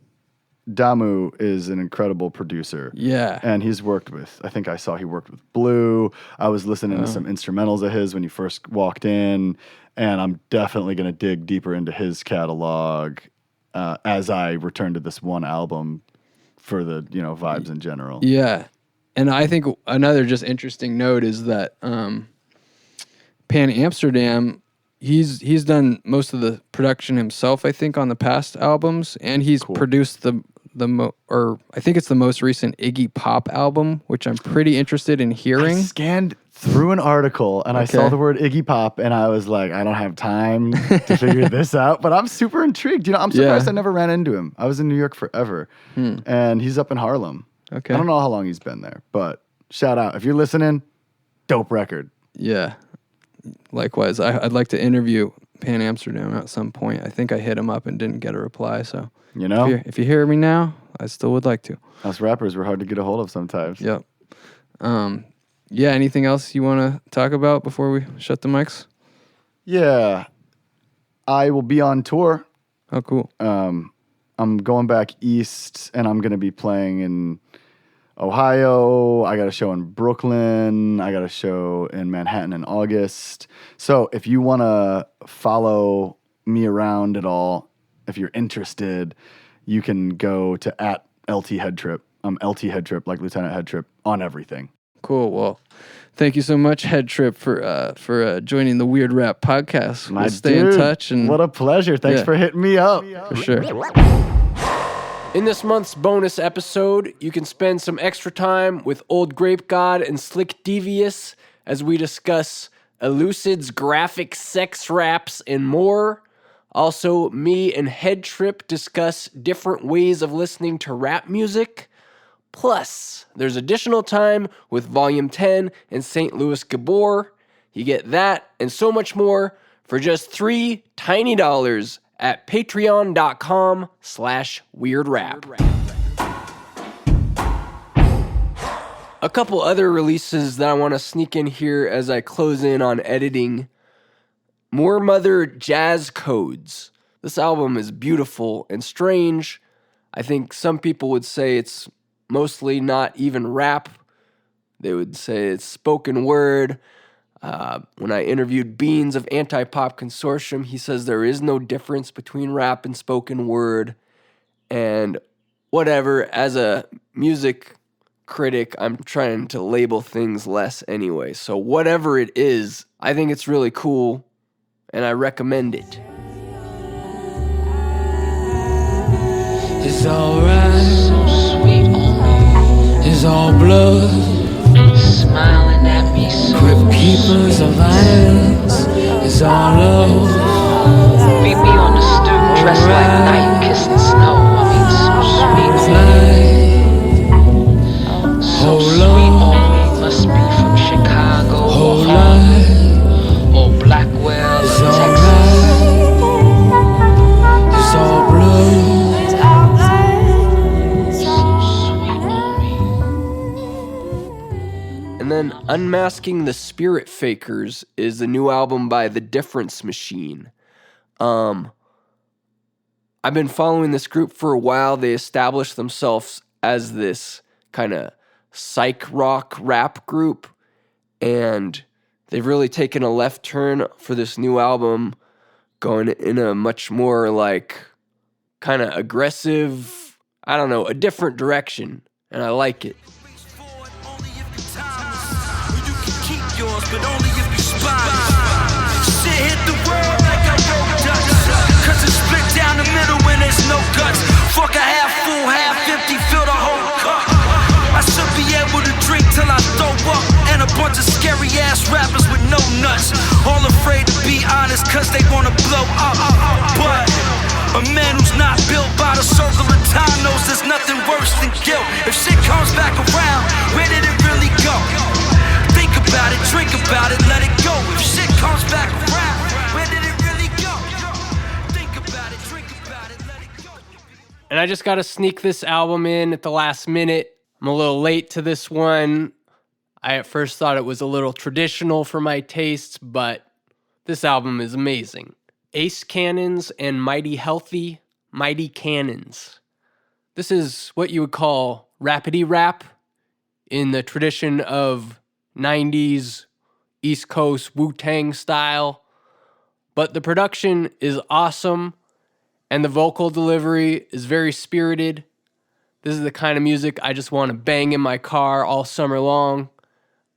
Damu is an incredible producer. Yeah. And he's worked with, I think I saw he worked with Blue. I was listening to some instrumentals of his when he first walked in, and I'm definitely going to dig deeper into his catalog as I return to this one album for the, vibes in general. Yeah. And I think another just interesting note is that Pan Amsterdam, he's done most of the production himself, I think, on the past albums, and he's produced I think it's the most recent Iggy Pop album, which I'm pretty interested in hearing. I scanned through an article and I saw the word Iggy Pop, and I was like, I don't have time to figure this out, but I'm super intrigued. I'm surprised I never ran into him. I was in New York forever, and he's up in Harlem. Okay. I don't know how long he's been there, but shout out. If you're listening, dope record. Yeah. Likewise, I'd like to interview Pan Amsterdam at some point. I think I hit him up and didn't get a reply, so if you hear me now, I still would like to. Us rappers were hard to get a hold of sometimes. Yep. Yeah, anything else you want to talk about before we shut the mics? Yeah. I will be on tour. Oh, cool. I'm going back east, and I'm going to be playing in Ohio. I got a show in Brooklyn. I got a show in Manhattan in August. So if you want to follow me around at all, if you're interested, you can go to @Lt Headtrip. I'm Lt Headtrip, like Lieutenant Headtrip, on everything. Cool. Well, thank you so much, Headtrip, for joining the Weird Rap podcast. We'll stay in touch. And what a pleasure. Thanks for hitting me up. For sure. In this month's bonus episode, you can spend some extra time with Old Grape God and Slick Devious as we discuss Elucid's graphic sex raps and more. Also, me and Headtrip discuss different ways of listening to rap music. Plus, there's additional time with Volume 10 and St. Louis Gibbor. You get that and so much more for just $3 tiny at patreon.com/weirdrap. A couple other releases that I want to sneak in here as I close in on editing. More Mother Jazz Codes. This album is beautiful and strange. I think some people would say it's mostly not even rap. They would say it's spoken word. When I interviewed Beans of Anti-Pop Consortium, he says there is no difference between rap and spoken word. And whatever, as a music critic. I'm trying to label things less anyway. So whatever it is, I think it's really cool, and I recommend it. It's alright, so sweet on me. It's all blood, smiling at me so Crypt keepers of violence. It's all love. Meet me on the stoop, dressed like night, kissing snow. I mean, so sweet on me. So sweet on me. Must be from Chicago or Harlem or Blackwell or Texas. It's all blood. And then Unmasking the Spirit Fakers is the new album by The Difference Machine. I've been following this group for a while. They established themselves as this kind of psych rock rap group, and they've really taken a left turn for this new album, going in a much more like kind of aggressive, I don't know, a different direction, and I like it. Yours, but only if you spy. Shit hit the world like I wrote Dutch. Cause it's split down the middle when there's no guts. Fuck a half full, half empty, fill the whole cup. I should be able to drink till I throw up. And a bunch of scary ass rappers with no nuts. All afraid to be honest cause they wanna blow up. But a man who's not built by the circle of time knows there's nothing worse than guilt. If shit comes back around, where did it really go? Think about it, drink about it, let it go. If shit comes back around, where did it really go? Think about it, drink about it, let it go. And I just got to sneak this album in at the last minute. I'm a little late to this one. I at first thought it was a little traditional for my tastes, but this album is amazing. Ace Cannons and Mighty Healthy, Mighty Cannons. This is what you would call rapidy rap in the tradition of 90s East Coast Wu-Tang style, but the production is awesome and the vocal delivery is very spirited. This is the kind of music I just want to bang in my car all summer long.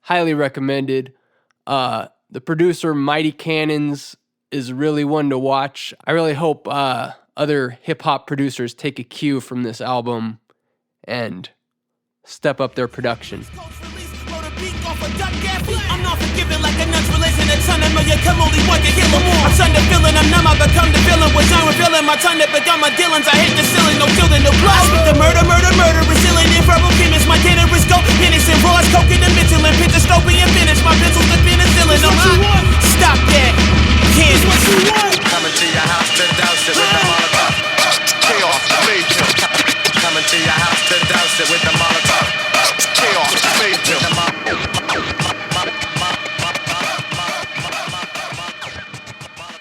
Highly recommended. The producer Mighty Cannons is really one to watch. I really hope other hip-hop producers take a cue from this album and step up their production. I'm not forgiving like a nun's religion. A ton of million come only one can heal them all. I'm trying to feeling, I'm numb, I become the villain. Was I'm revealing my tongue to become my dealings. I hit the ceiling, no fielding, no blood. I speak the murder, resilient and verbal chemist. My generous go, Phoenix and Ross, coke in the Michelin. Picture scoping and finish, my pencils the penicillin. Stop that, can't what you want. Coming to your house to douse it with the Molotov. Chaos, major. Coming to your house to douse it with the Molotov. Chaos, major.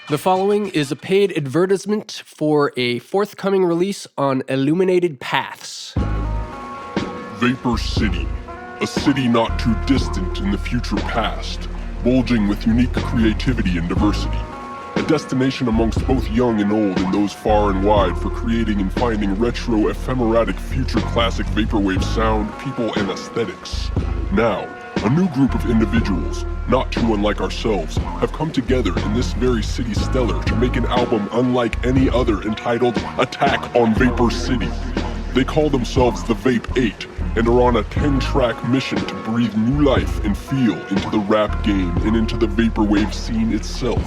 The following is a paid advertisement for a forthcoming release on Illuminated Paths. Vapor City, a city not too distant in the future past, bulging with unique creativity and diversity. A destination amongst both young and old and those far and wide for creating and finding retro, ephemeratic, future classic vaporwave sound, people, and aesthetics. Now, a new group of individuals, not too unlike ourselves, have come together in this very city stellar to make an album unlike any other entitled Attack on Vapor City. They call themselves the Vape 8 and are on a 10-track mission to breathe new life and feel into the rap game and into the vaporwave scene itself.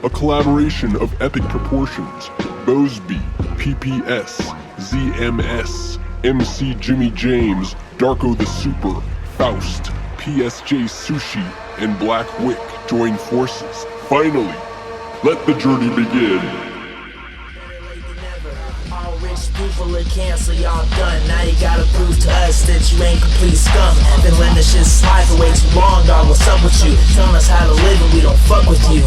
A collaboration of epic proportions. Bosby, PPS, ZMS, MC Jimmy James, Darko the Super, Faust, PSJ Sushi, and Black Wick join forces. Finally, let the journey begin. All rich people of cancer, y'all done. Now you gotta prove to us that you ain't complete scum. Been letting this shit slide for way too long, dog. What's up with you? Telling us how to live and we don't fuck with you.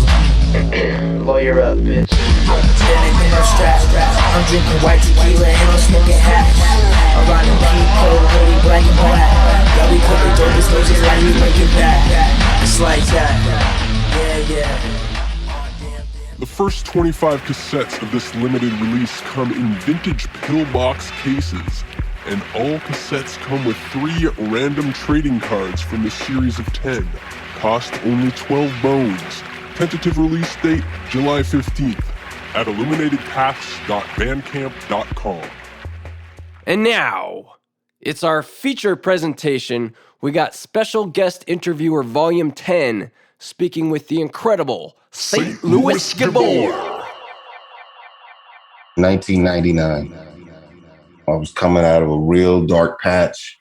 Lawyer up, bitch. Standing in no strap. I'm drinking white tequila and I'm smoking hat. I'm riding people, hoodie, black and black. Y'all be cooking dopest niggas like we make it back. It's like that. Yeah. The first 25 cassettes of this limited release come in vintage pillbox cases, and all cassettes come with 3 random trading cards from a series of 10. Cost only 12 bones. Tentative release date, July 15th at illuminatedpaths.bandcamp.com. And now, it's our feature presentation. We got special guest interviewer Volume 10 speaking with the incredible St. Louis Gibbor. 1999. I was coming out of a real dark patch.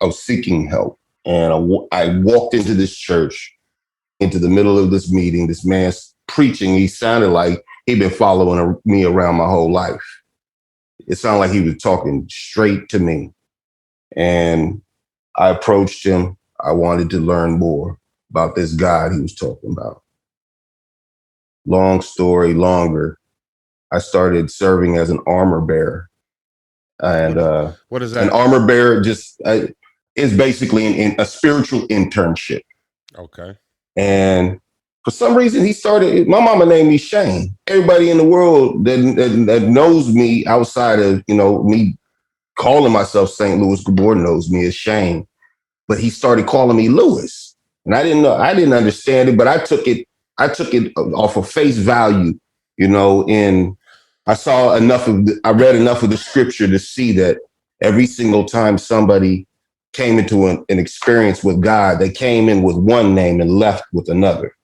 I was seeking help. And I walked into this church, into the middle of this meeting. This man's preaching. He sounded like he'd been following me around my whole life. It sounded like he was talking straight to me. And I approached him. I wanted to learn more about this God he was talking about. Long story longer, I started serving as an armor bearer. And what is that? An armor bearer just is basically a spiritual internship. Okay. And for some reason, my mama named me Shane. Everybody in the world that knows me outside of, me calling myself St. Louis Gibbor knows me as Shane. But he started calling me Louis. And I didn't understand it, but I took it off of face value, and I read enough of the scripture to see that every single time somebody came into an experience with God, they came in with one name and left with another.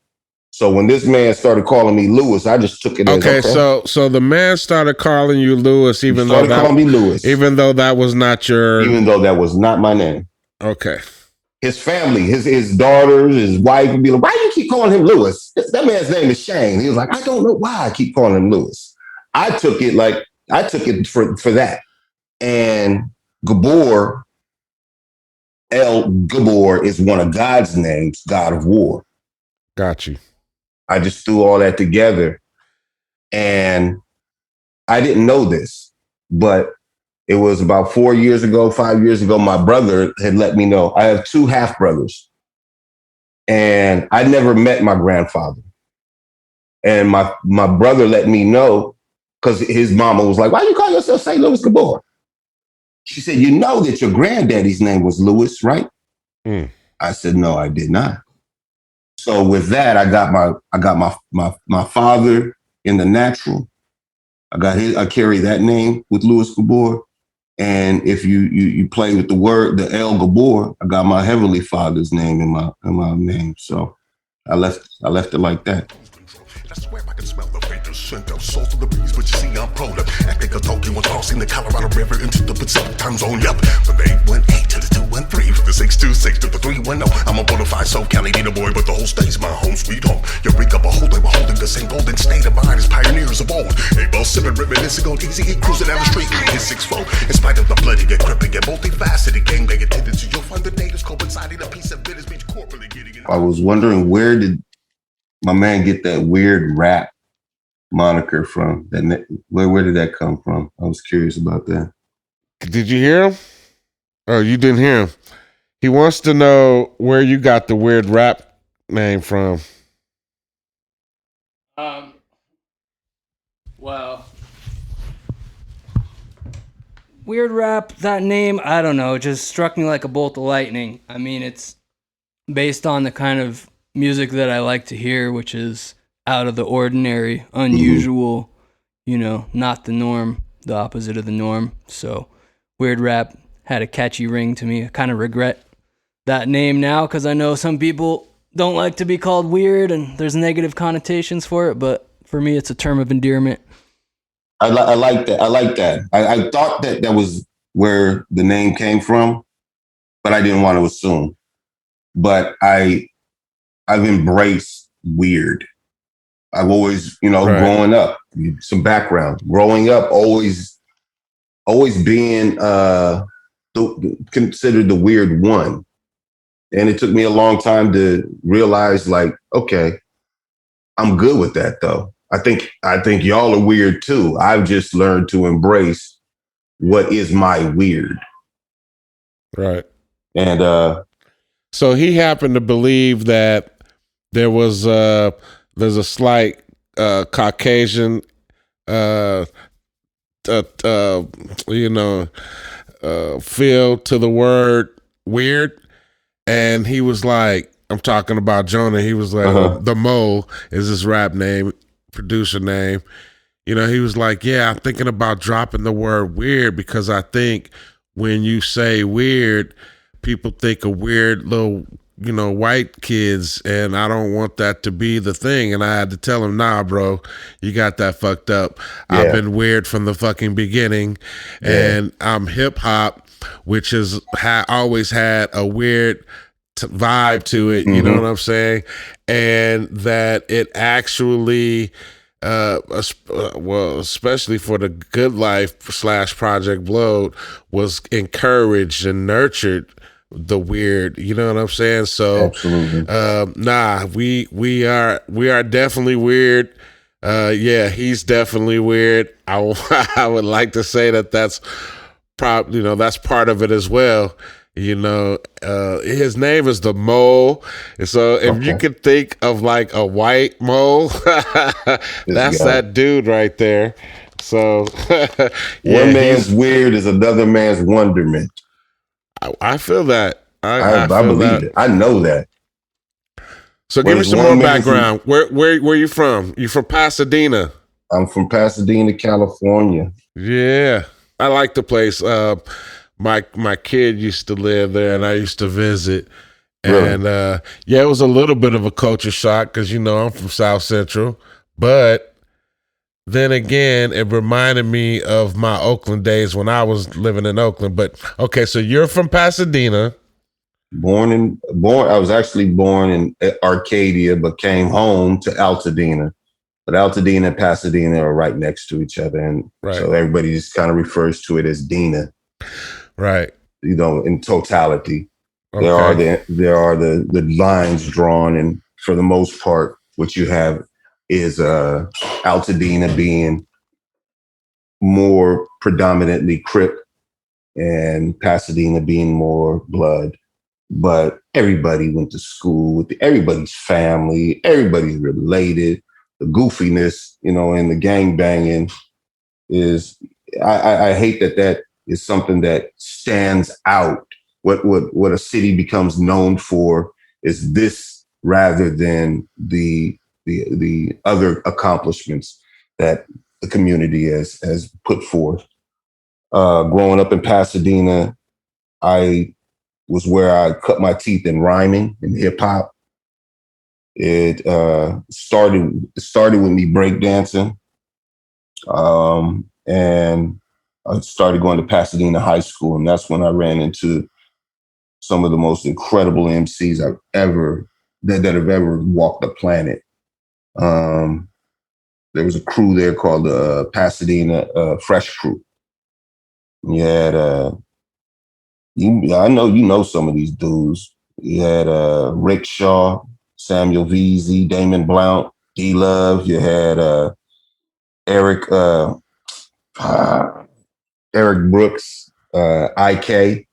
So when this man started calling me Louis, I just took it as okay. So the man started calling you Louis, even though that was not my name. Okay. His family, his daughters, his wife would be like, "Why do you keep calling him Louis? That man's name is Shane." He was like, "I don't know why I keep calling him Louis." I took it for that. And Gibbor, Lt Gibbor is one of God's names, God of War. Got you. I just threw all that together. And I didn't know this, but it was about 5 years ago, my brother had let me know. I have 2 half brothers. And I never met my grandfather. And my brother let me know because his mama was like, "Why you call yourself St. Louis Gibbor?" She said, "You know that your granddaddy's name was Louis, right?" I said, "No, I did not." So with that, I got my father in the natural. I carry that name with Louis Gibbor. And if you play with the word, the El Gibbor, I got my heavenly father's name in my name. So I left it like that. I swear I can smell the faintest scent of salt of the breeze, but you see I'm prone to act like a dog was crossing the Colorado River into the Pacific time zone. Yup, from the 818 to the 213, from the 626 to the 310. I'm a bona fide Soul County Nina boy, but the whole state's my home sweet home. Eureka, beholding, we're holding the same golden state of mind as pioneers of old. A ball sipping, reminiscing on easy, cruising down the street in his 6-4. In spite of the bloody, get crippling, get multifaceted, gangbanging tendencies, you'll find the natives coinciding a piece of Venice Beach corporately getting it. I was wondering, where did my man get that weird rap moniker from? Where did that come from? I was curious about that. Did you hear him? Oh, you didn't hear him. He wants to know where you got the weird rap name from. Well, weird rap, that name, I don't know, just struck me like a bolt of lightning. I mean, it's based on the kind of music that I like to hear, which is out of the ordinary, unusual, not the norm, the opposite of the norm. So weird rap had a catchy ring to me. I kind of regret that name now because I know some people don't like to be called weird and there's negative connotations for it, but for me, it's a term of endearment. I like that. I thought that was where the name came from, but I didn't want to assume. But I've embraced weird. I've always, growing up, some background. Growing up, always being considered the weird one. And it took me a long time to realize, like, okay, I'm good with that, though. I think y'all are weird, too. I've just learned to embrace what is my weird. Right. And so he happened to believe that there's a slight Caucasian feel to the word weird, and he was like, I'm talking about Jonah. He was like, the Mole is his rap name, producer name. You know, he was like, yeah, I'm thinking about dropping the word weird because I think when you say weird, people think of weird little, you know, white kids, and I don't want that to be the thing. And I had to tell him, nah, bro, you got that fucked up. Yeah. I've been weird from the fucking beginning, and I'm hip hop, which has always had a weird vibe to it. You know what I'm saying? And that it actually... well, especially for the Good Life / Project Blowed, was encouraged and nurtured the weird. You know what I'm saying? So, absolutely. We are definitely weird. Yeah, he's definitely weird. I would like to say that's that's part of it as well. You know, his name is the Mole. So if you could think of like a white mole, that's that dude right there. So one man's weird is another man's wonderment. I feel that. I believe it. I know that. So give me some more background. Where you from? You from Pasadena? I'm from Pasadena, California. Yeah, I like the place. My kid used to live there, and I used to visit. And it was a little bit of a culture shock because I'm from South Central, but then again, it reminded me of my Oakland days when I was living in Oakland. But okay, so you're from Pasadena. Born. I was actually born in Arcadia, but came home to Altadena. But Altadena and Pasadena are right next to each other, and so everybody just kind of refers to it as Dena. Right. In totality. Okay. There are the lines drawn, and for the most part, what you have is Altadena being more predominantly Crip and Pasadena being more Blood. But everybody went to school with everybody's family, everybody's related. The goofiness, and the gang banging is I hate that is something that stands out. What a city becomes known for is this rather than the other accomplishments that the community has put forth. Growing up in Pasadena, I was where I cut my teeth in rhyming and hip hop. It started with me breakdancing, and I started going to Pasadena High School, and that's when I ran into some of the most incredible MCs that have ever walked the planet. There was a crew there called the Pasadena Fresh Crew. You had I know some of these dudes. You had Rick Shaw, Samuel Veazey, Damon Blount, D Love. You had Eric Brooks, IK.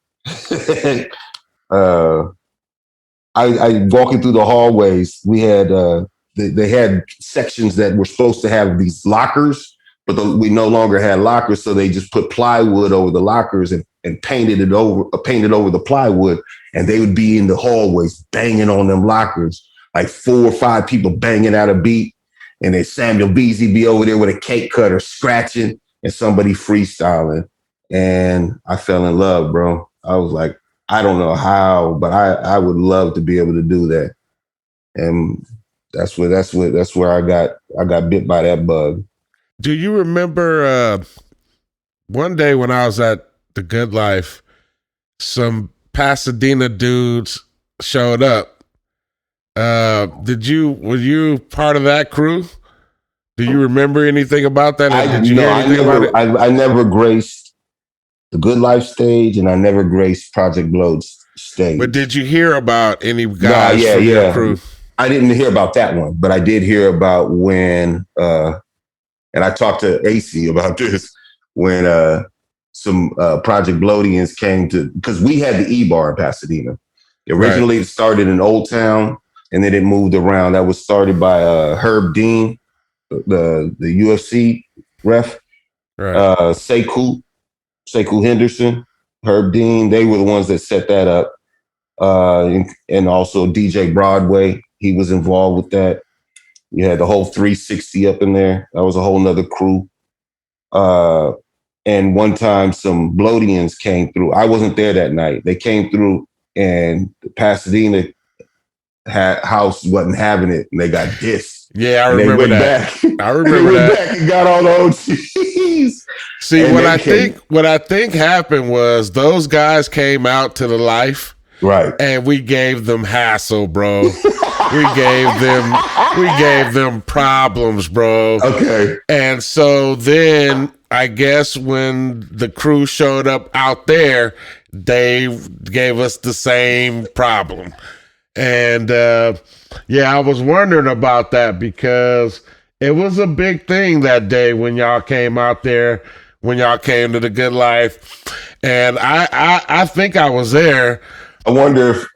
I walking through the hallways. We had they had sections that were supposed to have these lockers, but we no longer had lockers, so they just put plywood over the lockers and painted over the plywood, and they would be in the hallways banging on them lockers, like 4 or 5 people banging out a beat, and then Samuel Veazey be over there with a cake cutter scratching and somebody freestyling, and I fell in love, bro. I was like, I don't know how, but I would love to be able to do that, and that's where I got bit by that bug. Do you remember one day when I was at the Good Life, some Pasadena dudes showed up? Were you part of that crew? Do you remember anything about that? I never graced the Good Life stage, and I never graced Project Blowed's stage. But did you hear about any guys from your crew? I didn't hear about that one, but I did hear about when, and I talked to AC about this, when some Project Blowedians came because we had the E-Bar in Pasadena. Originally, It started in Old Town, and then it moved around. That was started by Herb Dean, the UFC ref, Sekou Henderson, Herb Dean, they were the ones that set that up. And also DJ Broadway, he was involved with that. You had the whole 360 up in there. That was a whole nother crew. And one time some Bloatians came through. I wasn't there that night. They came through and Pasadena house wasn't having it and they got dissed. Yeah, I remember that. I remember that. Back and got all the OGs. See, what I think happened was those guys came out to the life. Right. And we gave them hassle, bro. we gave them problems, bro. Okay. And so then I guess when the crew showed up out there, they gave us the same problem. And I was wondering about that because it was a big thing that day when y'all came out there, when y'all came to the Good Life. And I think I was there. I wonder if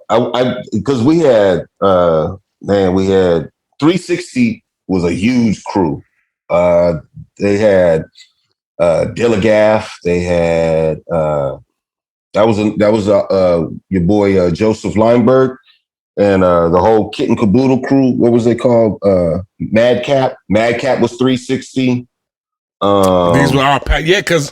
because we had 360 was a huge crew. They had Dillagaff. They had that was your boy Joseph Lineberg and the whole Kit and Caboodle crew. What was they called? Madcap. Madcap was 360. These were all because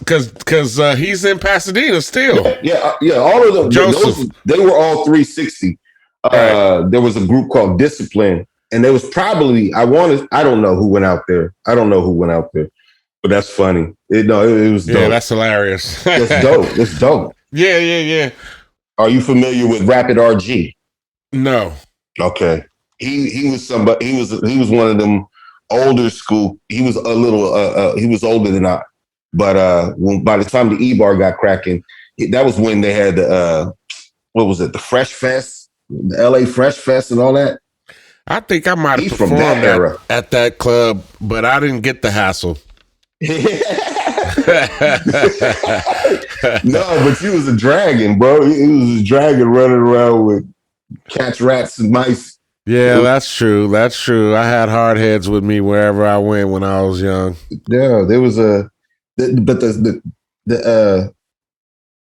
he's in Pasadena still. Yeah. All of them. Joseph. They were all 360. Right. There was a group called Discipline, and there was probably I don't know who went out there. But that's funny. It was dope. Yeah, that's hilarious. It's dope. Yeah. Are you familiar with Rapid RG? No. Okay. He was somebody. He was one of them older school. He was a little. He was older than I. But by the time the E-Bar got cracking, that was when they had what was it? The Fresh Fest, the LA Fresh Fest, and all that. I think I might have performed at that club, but I didn't get the hassle. No, but you was a dragon, bro. He was a dragon running around with cats, rats, and mice. Yeah, that's true. That's true. I had hard heads with me wherever I went when I was young. Yeah, there was the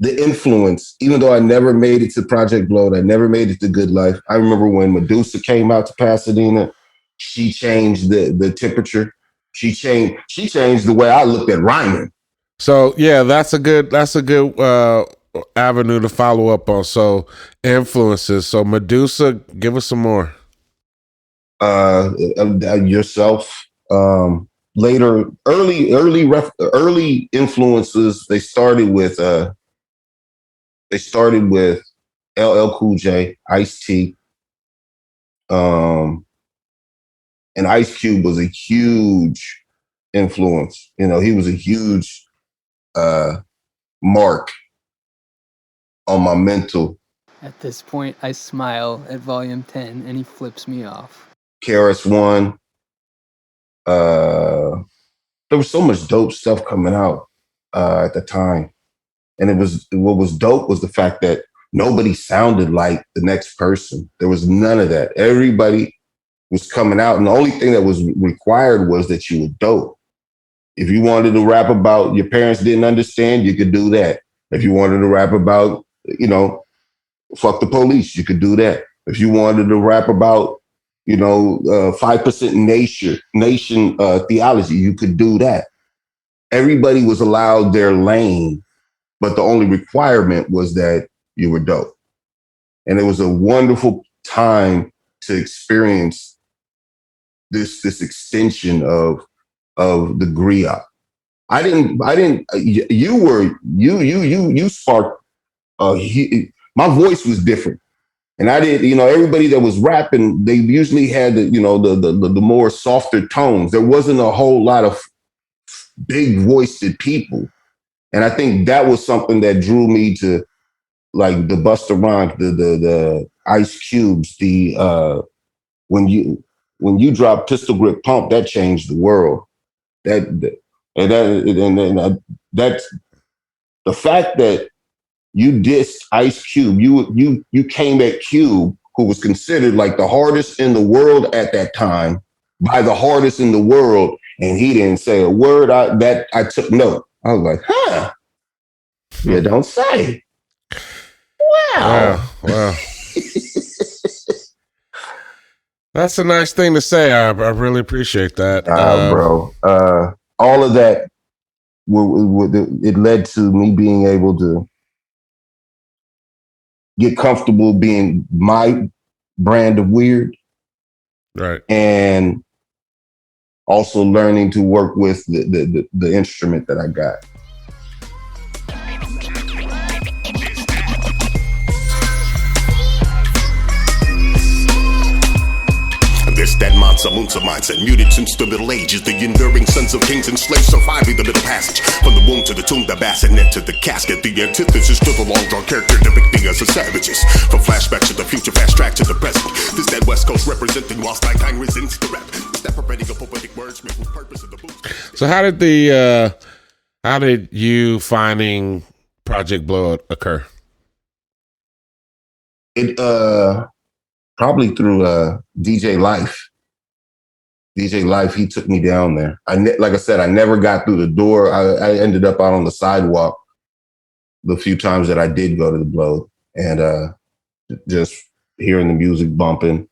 influence. Even though I never made it to Project Bloat, I never made it to Good Life. I remember when Medusa came out to Pasadena. She changed the temperature. She changed the way I looked at rhyming. So yeah, that's a good avenue to follow up on. So influences. So Medusa, give us some more. Yourself. Later, early influences. They started with LL Cool J, Ice-T, and Ice Cube was a huge influence. You know, he was a huge mark on my mental. At this point, I smile at Volume 10, and he flips me off. KRS-One. There was so much dope stuff coming out at the time. And what was dope was the fact that nobody sounded like the next person. There was none of that. Everybody was coming out, and the only thing that was required was that you were dope. If you wanted to rap about your parents didn't understand, you could do that. If you wanted to rap about, fuck the police, you could do that. If you wanted to rap about, 5% nation theology, you could do that. Everybody was allowed their lane, but the only requirement was that you were dope. And it was a wonderful time to experience this extension of the griot. You sparked, my voice was different. And I didn't, everybody that was rapping, they usually had the more softer tones. There wasn't a whole lot of big voiced people. And I think that was something that drew me to like the Busta Rhymes, the Ice Cubes, when you drop Pistol Grip Pump, that changed the world. That's the fact that you dissed Ice Cube. You came at Cube, who was considered like the hardest in the world at that time, by the hardest in the world, and he didn't say a word. I took note. I was like, huh? You don't say. Wow. That's a nice thing to say. I really appreciate that. Bro. All of that, it led to me being able to get comfortable being my brand of weird. Right. And also learning to work with the instrument that I got. This that Mansa Musa mindset, muted since the Middle Ages. The enduring sons of kings and slaves surviving the middle passage. From the womb to the tomb, the bassinet to the casket. The antithesis to the long-drawn character depicting us as savages. From flashback to the future, fast track to the present. This that West Coast representing whilst nighttime resents the rap. Step reading of poetic words made with purpose in the booth. So how did you finding Project Blow occur? It probably through DJ Life. DJ Life, he took me down there. Like I said, I never got through the door. I ended up out on the sidewalk the few times that I did go to the Blow, and just hearing the music bumping,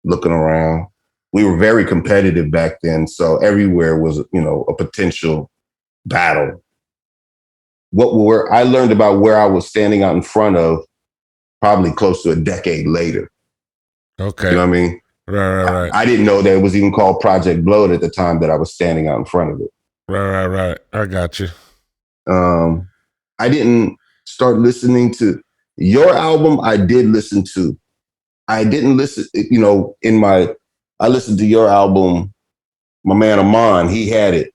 looking around. We were very competitive back then, so everywhere was, a potential battle. I learned about where I was standing out in front of probably close to a decade later. Okay. You know what I mean? Right. I didn't know that it was even called Project Blood at the time that I was standing out in front of it. Right. I got you. I didn't start listening to your album. I did listen to. I didn't listen, I listened to your album. My man Amon, he had it.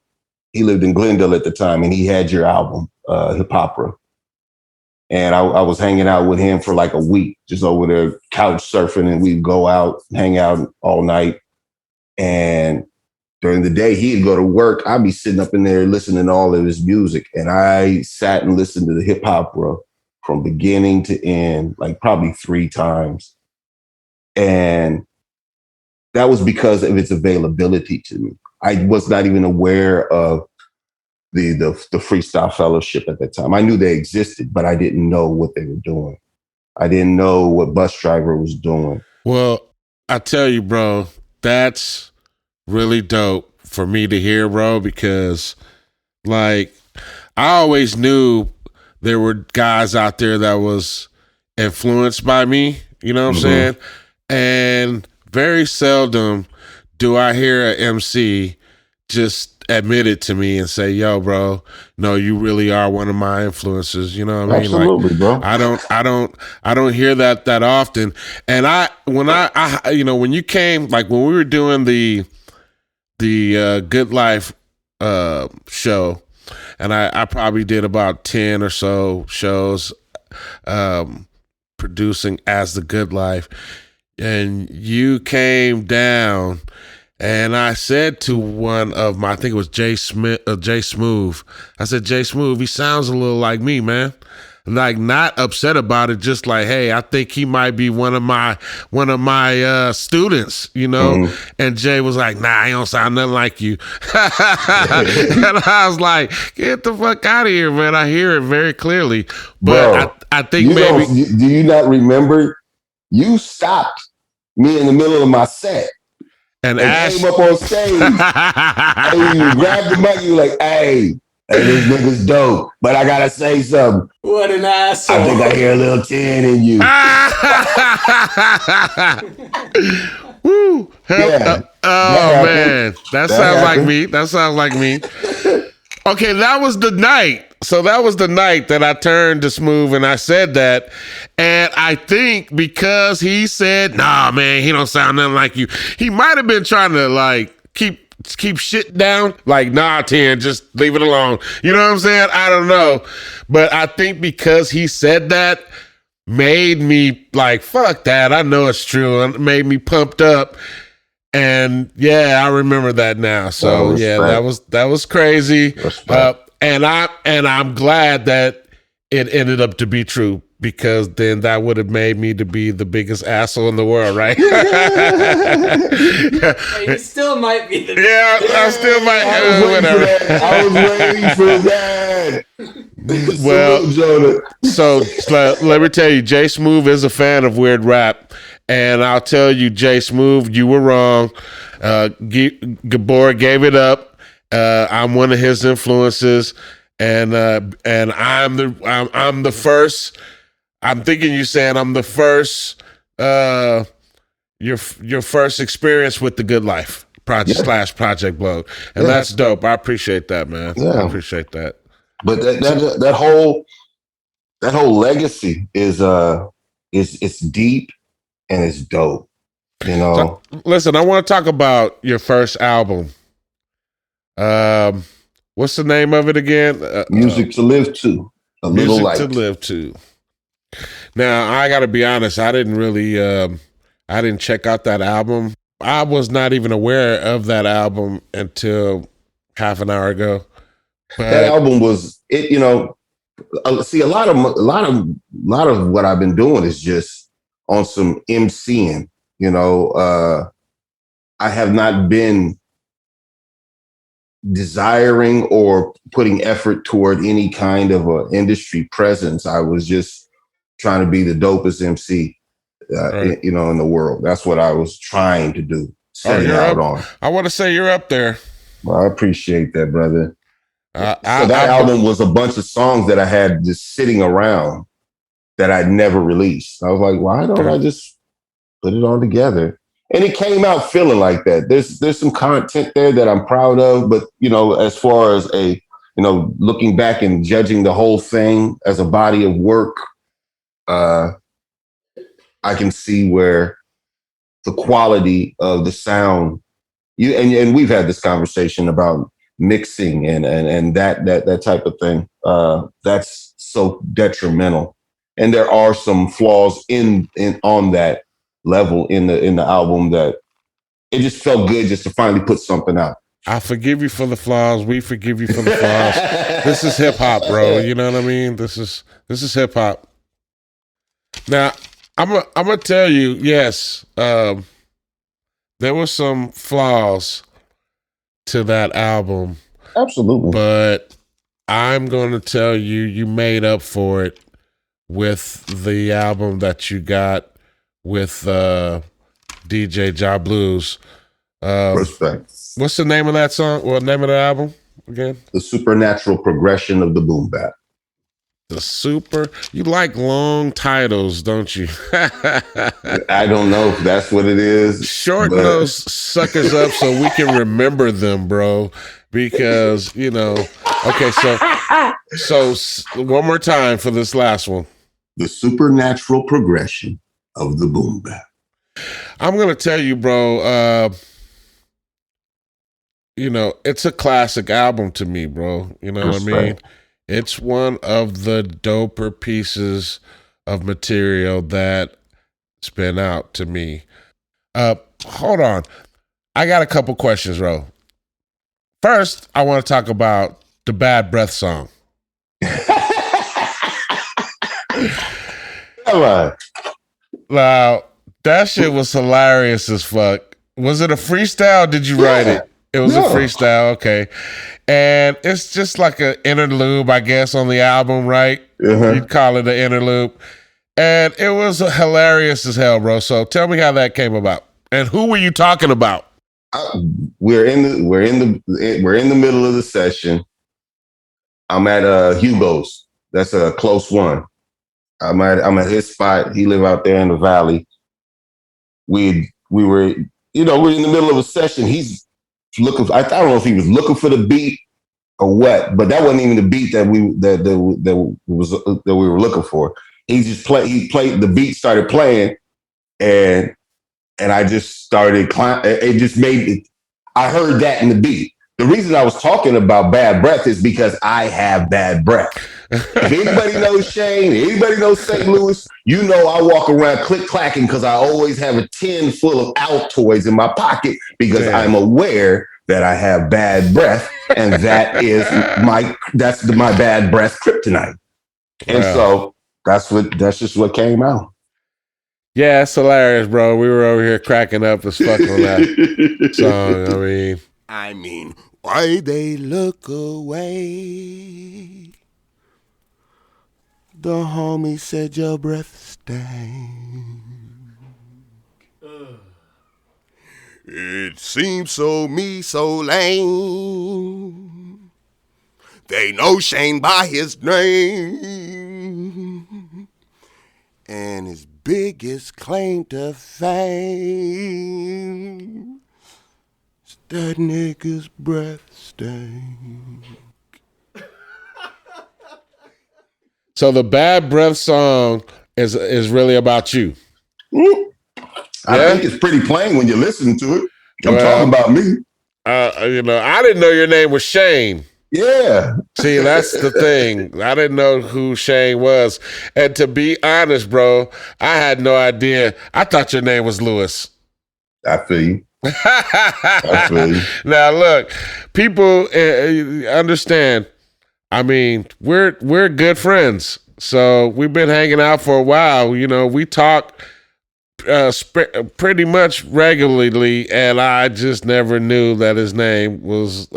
He lived in Glendale at the time, and he had your album, Hip Opera. And I was hanging out with him for like a week, just over there couch surfing, and we'd go out, hang out all night. And during the day, he'd go to work. I'd be sitting up in there listening to all of his music. And I sat and listened to the hip opera from beginning to end, like probably 3 times. And that was because of its availability to me. I was not even aware of the Freestyle Fellowship at that time. I knew they existed, but I didn't know what they were doing. I didn't know what Bus Driver was doing. Well, I tell you, bro, that's really dope for me to hear, bro, because like I always knew there were guys out there that was influenced by me, you know what I'm saying? And very seldom do I hear an MC just admit it to me and say, yo, bro, no, you really are one of my influences. You know what I mean? Absolutely, bro. I don't hear that often. And when you came, like when we were doing the Good Life show, and I probably did about 10 or so shows producing as the Good Life, and you came down. And I said to one of my, I think it was Jay Smooth. I said, Jay Smooth, he sounds a little like me, man. Like not upset about it, just like, hey, I think he might be one of my students, you know. And Jay was like, nah, he don't sound nothing like you. And I was like, get the fuck out of here, man. I hear it very clearly. But bro, I think maybe. Do you not remember? You stopped me in the middle of my set. And came up on stage. And you grabbed the mic. You were like, hey, this nigga's dope. But I gotta say something. What an asshole. I think I hear a little 10 in you. Woo. Man. That sounds like me. That sounds like me. Okay, that was the night. So that was the night that I turned to Smooth and I said that. And I think because he said, nah, man, he don't sound nothing like you. He might have been trying to like keep shit down. Like, nah, 10, just leave it alone. You know what I'm saying? I don't know. But I think because he said that made me like, fuck that. I know it's true. And it made me pumped up. And yeah, I remember that now. So yeah, that was crazy. And I'm glad that it ended up to be true, because then that would have made me to be the biggest asshole in the world, right? Hey, you still might be the I still might. I was waiting for that. Well, so let me tell you, Jay Smooth is a fan of weird rap, and I'll tell you, Jay Smooth, you were wrong. Gibbor gave it up. I'm one of his influences, and I'm the first. I'm thinking you saying I'm the first. Your first experience with the Good Life project / Project Blog, and that's dope. I appreciate that, man. Yeah. I appreciate that. But that whole legacy is it's deep and it's dope. You know. So, listen, I want to talk about your first album. What's the name of it again? Music to Live To. A Little Light. Music to Live To. Now, I got to be honest. I didn't really. I didn't check out that album. I was not even aware of that album until half an hour ago. But that album was it. You know, see a lot of what I've been doing is just on some MCing. You know, I have not been desiring or putting effort toward any kind of a industry presence. I was just trying to be the dopest MC. Right. You know, in the world. That's what I was trying to do. Setting out on. I want to say you're up there. Well, I appreciate that, brother. So that album was a bunch of songs that I had just sitting around that I'd never released. I was like, why don't I just put it all together? And it came out feeling like that. There's some content there that I'm proud of, but you know, as far as looking back and judging the whole thing as a body of work, I can see where the quality of the sound, and we've had this conversation about mixing and that type of thing. That's so detrimental, and there are some flaws in on that level in the album that it just felt good just to finally put something out. I forgive you for the flaws. We forgive you for the flaws. This is hip hop, bro. You know what I mean? This is hip hop. Now, I'm gonna tell you, yes, there were some flaws to that album. Absolutely. But I'm gonna tell you, you made up for it with the album that you got with DJ Ja Blues. Respect. What's the name of that song? What name of the album again? The Supernatural Progression of the Boom Bap. You like long titles, don't you? I don't know if that's what it is. Shorten those suckers up so we can remember them, bro. Because, you know, okay, so one more time for this last one. The Supernatural Progression of the Boom Bap. I'm going to tell you, bro, you know, it's a classic album to me, bro. You know what I mean? It's one of the doper pieces of material that's been out to me. Hold on. I got a couple questions, bro. First, I want to talk about the Bad Breath song. Come on. Now, that shit was hilarious as fuck. Was it a freestyle? Did you write it? It was a freestyle, okay. And it's just like an interlude, I guess, on the album, right? You'd call it an interlude. And it was hilarious as hell, bro. So tell me how that came about. And who were you talking about? We're in the middle of the session. I'm at Hugo's. That's a close one. I'm at his spot. He live out there in the valley. We were, you know, we're in the middle of a session. He's looking. I don't know if he was looking for the beat or what, but that wasn't even the beat that we were looking for. He just played. He played the beat, started playing, and I just started. It just made it. I heard that in the beat. The reason I was talking about Bad Breath is because I have bad breath. If anybody knows Shane, anybody knows St. Louis, you know I walk around click-clacking because I always have a tin full of Altoids in my pocket because I'm aware that I have bad breath, and that's my bad breath kryptonite. And so that's just what came out. Yeah, it's hilarious, bro. We were over here cracking up as fuck on that song. I mean, why they look away? The homie said your breath stank. It seems so lame. They know Shane by his name. And his biggest claim to fame is that nigga's breath stank. So the Bad Breath song is really about you. I think it's pretty plain when you listen to it. I'm Well, talking about me. I didn't know your name was Shane. Yeah. See, that's the thing. I didn't know who Shane was. And to be honest, bro, I had no idea. I thought your name was Lewis. I feel you. I feel you. Now, look, people understand. I mean, we're good friends. So we've been hanging out for a while. You know, we talk pretty much regularly, and I just never knew that his name was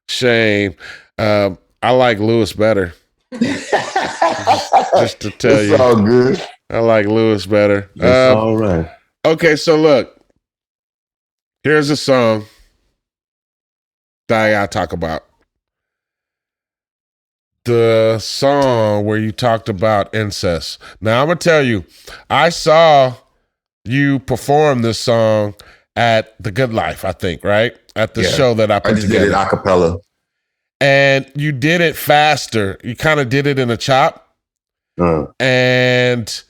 Shane. I like Lewis better. just to tell you. It's all good. I like Lewis better. It's all right. Okay, so look. Here's a song that I gotta talk about. The song where you talked about incest. Now, I'm gonna tell you, I saw you perform this song at The Good Life, I think, right? At the show that I put I just together. did it a cappella. And you did it faster. You kind of did it in a chop. And,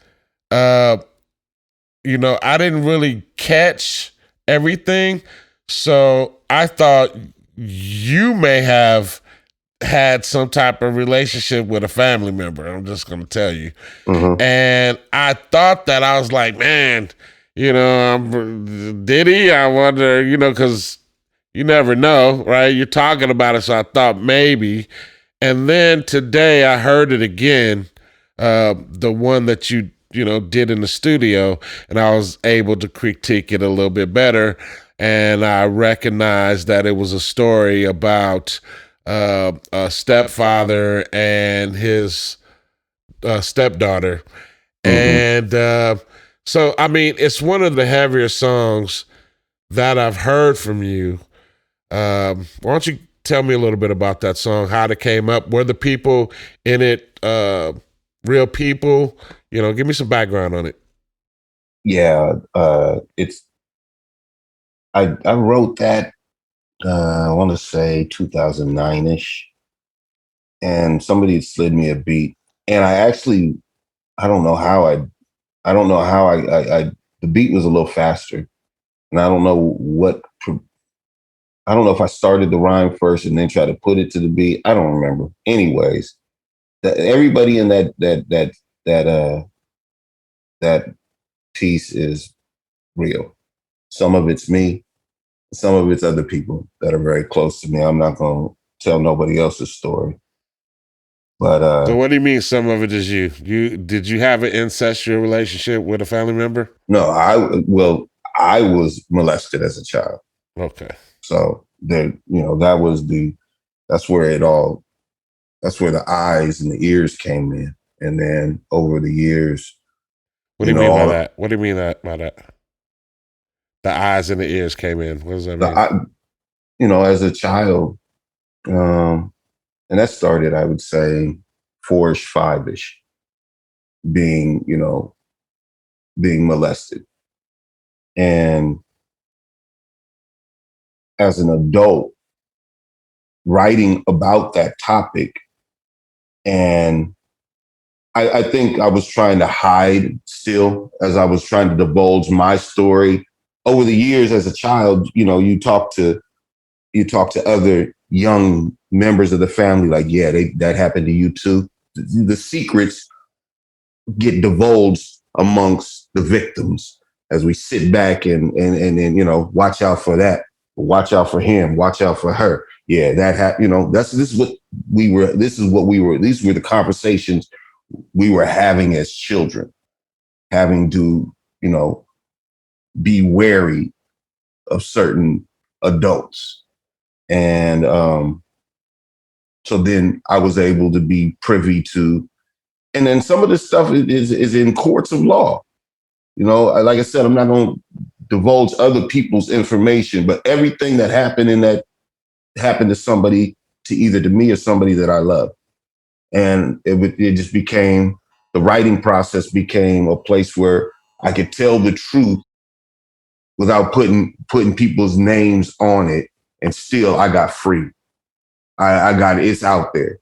you know, I didn't really catch everything. So I thought you may have had some type of relationship with a family member. I'm just going to tell you. And I thought that, I was like, man, you know, did he? I wonder, you know, because you never know, right? You're talking about it, so I thought maybe. And then today I heard it again, the one that you know, did in the studio, and I was able to critique it a little bit better. And I recognized that it was a story about a stepfather and his stepdaughter. And so, I mean, it's one of the heavier songs that I've heard from you. Why don't you tell me a little bit about that song, how it came up? Were the people in it real people? You know, give me some background on it. Yeah, I wrote that, I want to say 2009-ish, and somebody slid me a beat, and I don't know how I the beat was a little faster, and I don't know if I started the rhyme first and then tried to put it to the beat. I don't remember. Anyways, everybody in that piece is real. Some of it's me. Some of it's other people that are very close to me. I'm not going to tell nobody else's story. But so what do you mean some of it is you? Did you have an incestual relationship with a family member? No, I was molested as a child. Okay. So there, you know, that's where the eyes and the ears came in. And then over the years. What do you mean by that? What do you mean by that? The eyes and the ears came in. What does that mean? You know, as a child, and that started, I would say, 4-ish, 5-ish, being molested. And as an adult, writing about that topic, and I think I was trying to hide still as I was trying to divulge my story. Over the years as a child, you know, you talk to other young members of the family, like, yeah, that happened to you too. The secrets get divulged amongst the victims as we sit back and you know, watch out for that, watch out for him, watch out for her. Yeah, you know, these were the conversations we were having as children, having to, you know, be wary of certain adults. And so then I was able to be privy to And then some of this stuff is in courts of law. You know, like I said, I'm not going to divulge other people's information, but everything that happened to somebody, to me or somebody that I love. And it just became, the writing process became a place where I could tell the truth without putting people's names on it. And still I got free. I got it. It's out there.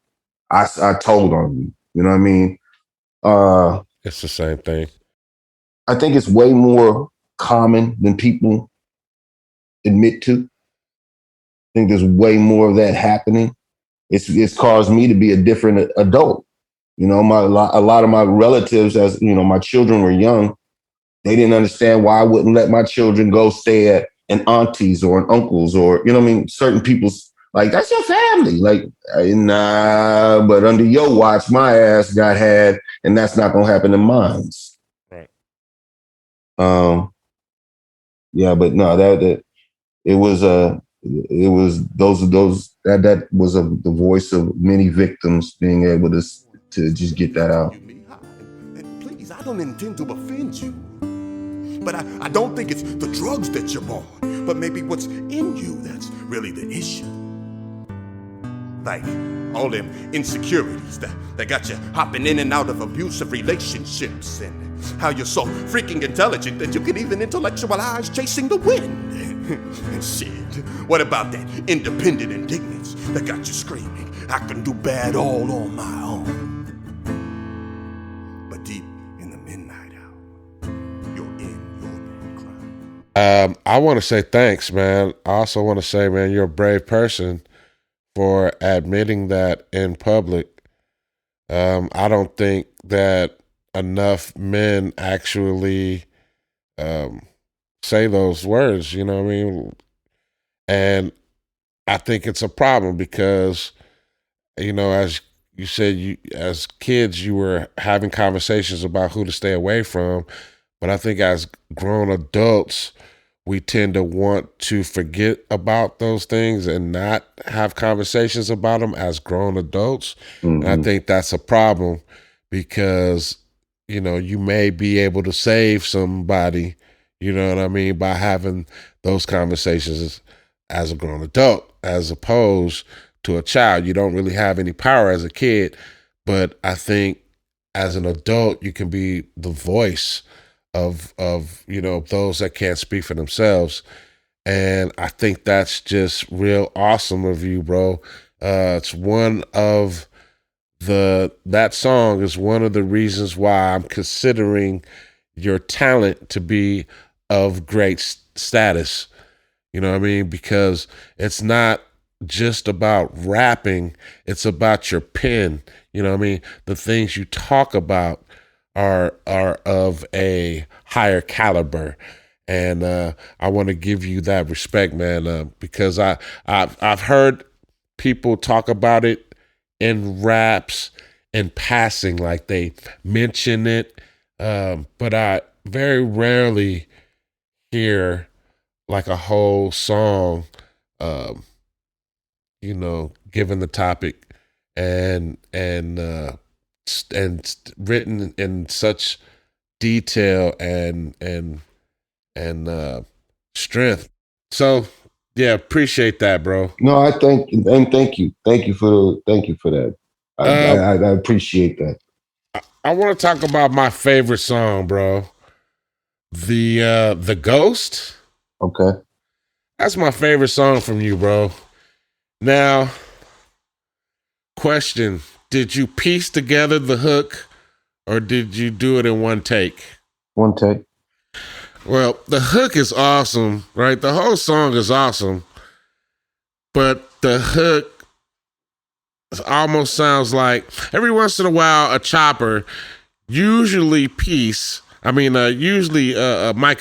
I told on you. You know what I mean? It's the same thing. I think it's way more common than people admit to. I think there's way more of that happening. It's caused me to be a different adult. You know, a lot of my relatives, as you know, my children were young. They didn't understand why I wouldn't let my children go stay at an auntie's or an uncle's, or, you know what I mean? Certain people's, like, that's your family. Like, nah, but under your watch, my ass got had, and that's not going to happen in mine. Right. Yeah, but no, that it was that was the voice of many victims being able to just get that out. Please, I don't intend to offend you. But I don't think it's the drugs that you're on, but maybe what's in you that's really the issue. Like all them insecurities that got you hopping in and out of abusive relationships, and how you're so freaking intelligent that you can even intellectualize chasing the wind. And shit, what about that independent indignance that got you screaming, I can do bad all on my own? But deep in the midnight hour, you're in your crime. I want to say thanks, man. I also want to say, man, you're a brave person for admitting that in public. I don't think that enough men actually say those words, you know what I mean? And I think it's a problem because, you know, as you said, as kids, you were having conversations about who to stay away from. But I think as grown adults, we tend to want to forget about those things and not have conversations about them as grown adults. Mm-hmm. And I think that's a problem because, you know, you may be able to save somebody, you know what I mean, by having those conversations as a grown adult, as opposed to a child. You don't really have any power as a kid, but I think as an adult, you can be the voice of you know, those that can't speak for themselves. And I think that's just real awesome of you, bro. It's one of that song is one of the reasons why I'm considering your talent to be of great status. You know what I mean? Because it's not just about rapping, it's about your pen. You know what I mean? The things you talk about are of a higher caliber, and I want to give you that respect, man, because I've heard people talk about it in raps in passing, like they mention it, but I very rarely hear like a whole song, you know, given the topic and written in such detail and strength. So yeah, appreciate that, bro. No, I thank you for that. I appreciate that. I want to talk about my favorite song, bro. The Ghost. Okay, that's my favorite song from you, bro. Now, question: did you piece together the hook, or did you do it in one take? One take. Well, the hook is awesome, right? The whole song is awesome, but the hook almost sounds like every once in a while a chopper, usually Micah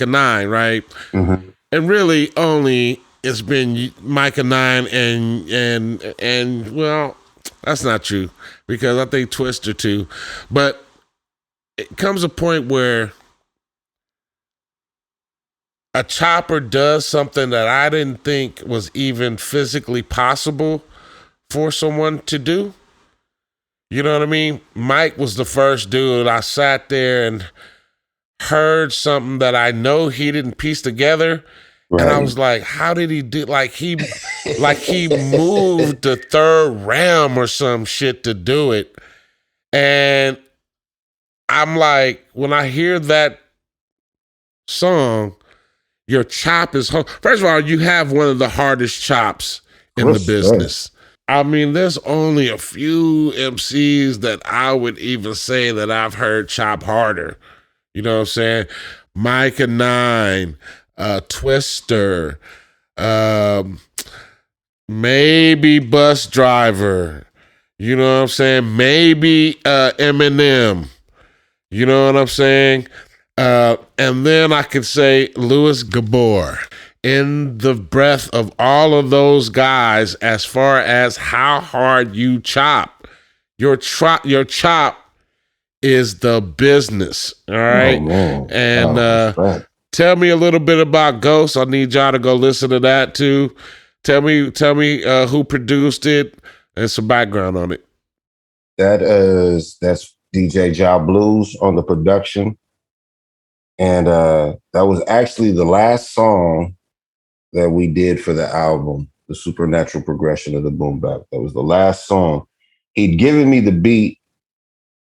9, right? Mm-hmm. And really only it's been Micah 9 and well, that's not true because I think Twister too, but it comes a point where a chopper does something that I didn't think was even physically possible for someone to do. You know what I mean? Mike was the first dude. I sat there and heard something that I know he didn't piece together. Right. And I was like, how did he do? Like he moved the third realm or some shit to do it. And I'm like, when I hear that song, your chop is home. First of all, you have one of the hardest chops in the business. I mean, there's only a few MCs that I would even say that I've heard chop harder. You know what I'm saying? Micah 9, Twister, maybe Bus Driver. You know what I'm saying? Maybe Eminem. You know what I'm saying? And then I could say Lt Gibbor. In the breath of all of those guys, as far as how hard you chop, your chop is the business. All right. Oh, man. And tell me a little bit about Ghost. I need y'all to go listen to that too. Tell me who produced it and some background on it. That's DJ Ja Blues on the production. And that was actually the last song that we did for the album, The Supernatural Progression of the Boom Bap. That was the last song. He'd given me the beat,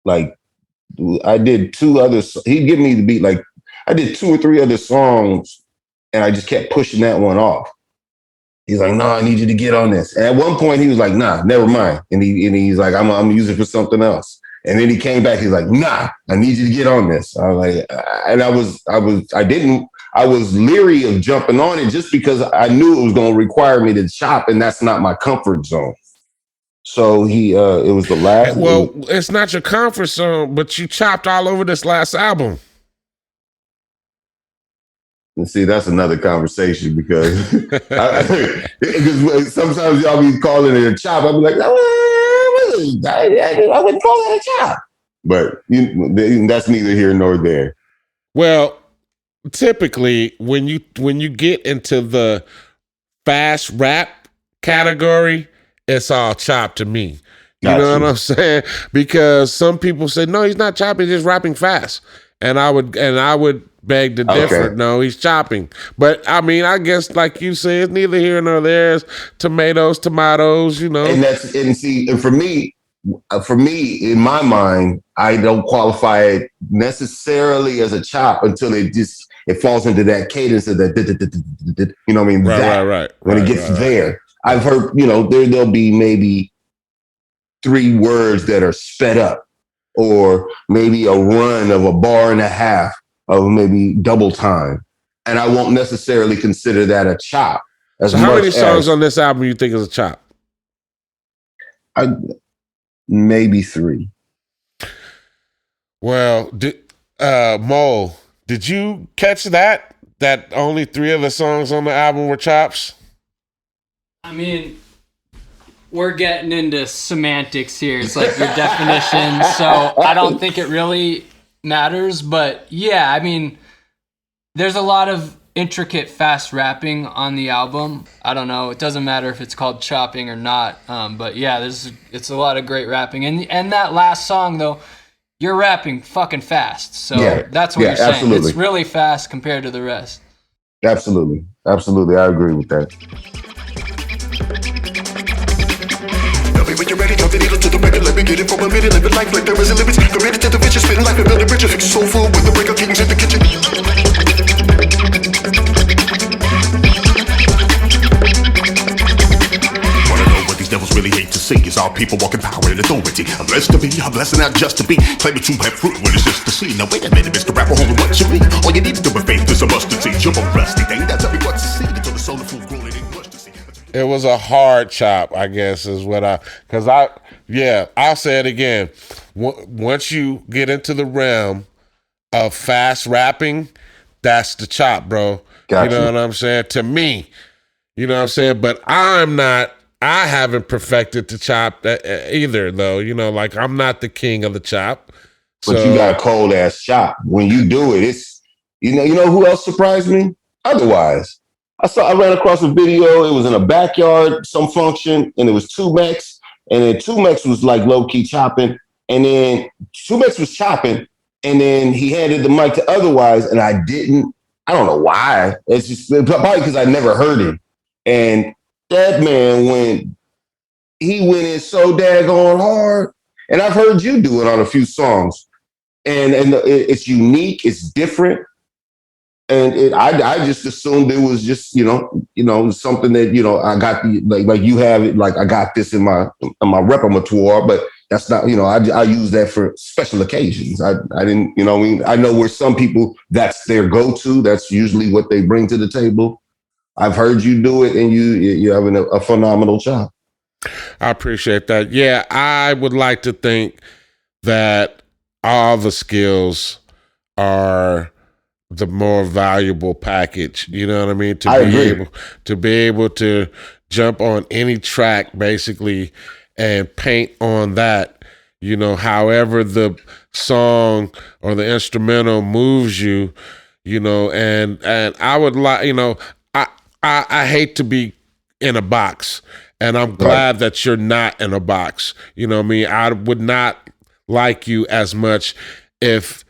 like I did two others. He'd given me the beat, like I did 2 or 3 other songs, and I just kept pushing that one off. He's like, no, I need you to get on this. And at one point he was like, nah, never mind. And he's like, I'm gonna use it for something else. And then he came back, he's like, nah, I need you to get on this. I was like, and I was leery of jumping on it just because I knew it was going to require me to chop, and that's not my comfort zone. So it was the last. Well, it's not your comfort zone, but you chopped all over this last album. And see, that's another conversation because sometimes y'all be calling it a chop. I'll be like, I wouldn't call that a chop. But that's neither here nor there. Well, typically when you get into the fast rap category, it's all chop to me. You know what I'm saying? Because some people say, no, he's not chopping, he's just rapping fast. And I would beg to differ. Okay. No, he's chopping. But I mean, I guess like you said, it's neither here nor there. It's tomatoes, you know. And for me, in my mind, I don't qualify it necessarily as a chop until it falls into that cadence of that, you know what I mean? Right. When it gets there. I've heard, there'll be maybe 3 words that are sped up, or maybe a run of a bar and a half of maybe double time. And I won't necessarily consider that a chop. So how many songs on this album you think is a chop? Maybe 3. Well, Mo, did you catch that? That only 3 of the songs on the album were chops? I mean, we're getting into semantics here. It's like your definition. So I don't think it really matters. But yeah, I mean, there's a lot of intricate fast rapping on the album. I don't know. It doesn't matter if it's called chopping or not. But yeah, it's a lot of great rapping. And that last song, though, you're rapping fucking fast. So that's what you're saying. Absolutely. It's really fast compared to the rest. Absolutely. Absolutely. I agree with that. When you're ready, drop the needle to the record. Let me get it for a minute. Live it like there is a limit. Committed to the vision, spitting like a building bridges. Soulful with the breaker kings in the kitchen. Wanna know what these devils really hate to see is our people walking power and authority. I'm blessed to be, I'm blessed not just to be. Claiming to have fruit when it's just to see. Now wait a minute, Mr. Rapper, hold on, what you mean? All you need to do with faith is a mustard seed. You're a rusty thing, that's every what to see. Until the soul of food grown, it ain't much to see. It was a hard chop, I guess, is what I'll say it again. Once you get into the realm of fast rapping, that's the chop, bro. Gotcha. You know what I'm saying? To me, you know what I'm saying? But I haven't perfected the chop either, though. You know, like I'm not the king of the chop. But you got a cold ass chop. When you do it, it's, you know who else surprised me? Otherwise. I ran across a video. It was in a backyard, some function, and it was 2 Mex and then Two Mex was like low key chopping, and then Two Mex was chopping, and then he handed the mic to Otherwise, and I don't know why. It's just probably because I never heard him, and that man went in so daggone hard, and I've heard you do it on a few songs, and it's unique, it's different. And I just assumed it was just something that I got like you have it, like I got this in my repertoire, but that's not I use that for special occasions. I didn't I know where some people that's their go-to, that's usually what they bring to the table. I've heard you do it, and you're having a phenomenal job. I appreciate that. Yeah, I would like to think that all the skills are the more valuable package. You know what I mean? To be able to jump on any track basically and paint on that, however the song or the instrumental moves you, and I would like, I hate to be in a box, and I'm glad that you're not in a box. You know what I mean? I would not like you as much if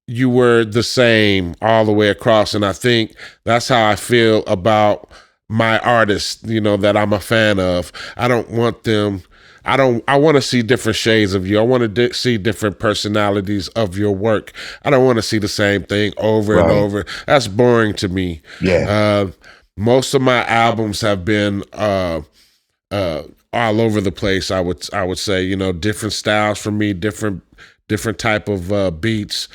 you were the same all the way across. And I think that's how I feel about my artists, that I'm a fan of. I don't want them. I want to see different shades of you. I want to see different personalities of your work. I don't want to see the same thing over and over. That's boring to me. Yeah. Most of my albums have been all over the place. I would say, different styles for me, different type of beats.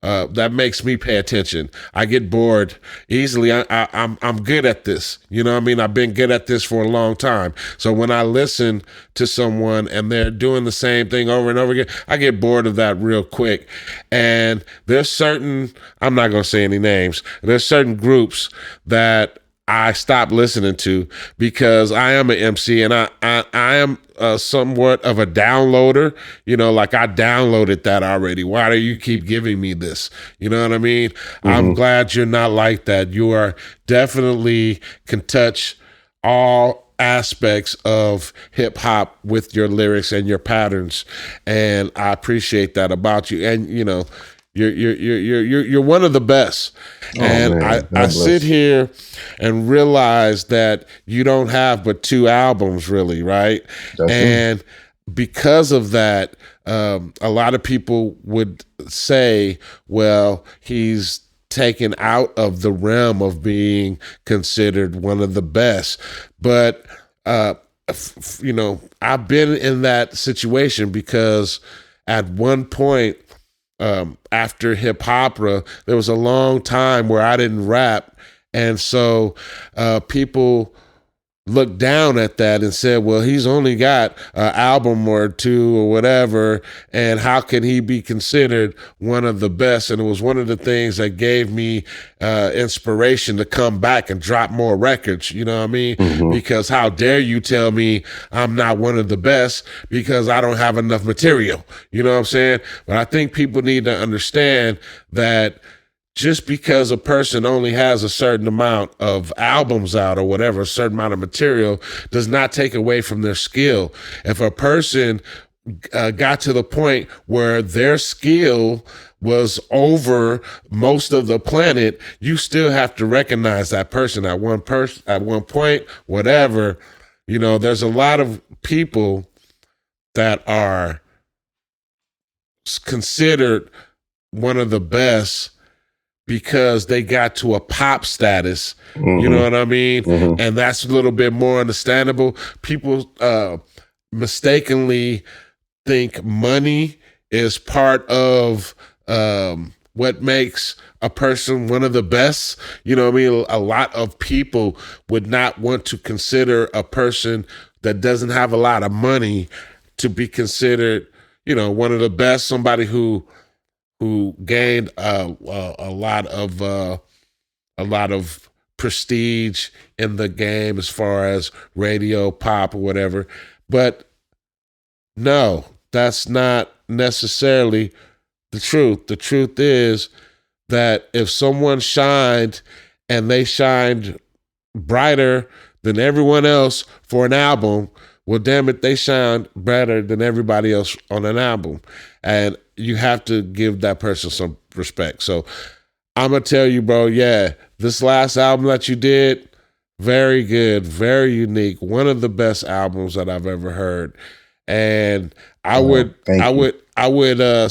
That makes me pay attention. I get bored easily. I'm good at this. You know what I mean? I've been good at this for a long time. So when I listen to someone and they're doing the same thing over and over again, I get bored of that real quick. And there's certain, I'm not going to say any names, there's certain groups that I stopped listening to because I am an MC and I am somewhat of a downloader. Like I downloaded that already. Why do you keep giving me this? You know what I mean? Mm-hmm. I'm glad you're not like that. You are definitely can touch all aspects of hip hop with your lyrics and your patterns, and I appreciate that about you. And you're one of the best. And I sit here and realize that you don't have but 2 albums really, right? And because of that, a lot of people would say, well, he's taken out of the realm of being considered one of the best. But I've been in that situation because at one point, after hip hopera, there was a long time where I didn't rap. And so people looked down at that and said, well, he's only got an album or 2 or whatever, and how can he be considered one of the best? And it was one of the things that gave me inspiration to come back and drop more records, you know what I mean? Mm-hmm. Because how dare you tell me I'm not one of the best because I don't have enough material, you know what I'm saying? But I think people need to understand that just because a person only has a certain amount of albums out or whatever, a certain amount of material, does not take away from their skill. If a person got to the point where their skill was over most of the planet, you still have to recognize that person at one point, whatever. There's a lot of people that are considered one of the best because they got to a pop status, mm-hmm. You know what I mean? Mm-hmm. And that's a little bit more understandable. People mistakenly think money is part of what makes a person one of the best. You know what I mean? A lot of people would not want to consider a person that doesn't have a lot of money to be considered, one of the best, somebody who gained a lot of prestige in the game as far as radio, pop, or whatever. But no, that's not necessarily the truth. The truth is that if someone shined and they shined brighter than everyone else for an album, well, damn it, they sound better than everybody else on an album. And you have to give that person some respect. So I'm going to tell you, bro, yeah, this last album that you did, very good, very unique. One of the best albums that I've ever heard. And I would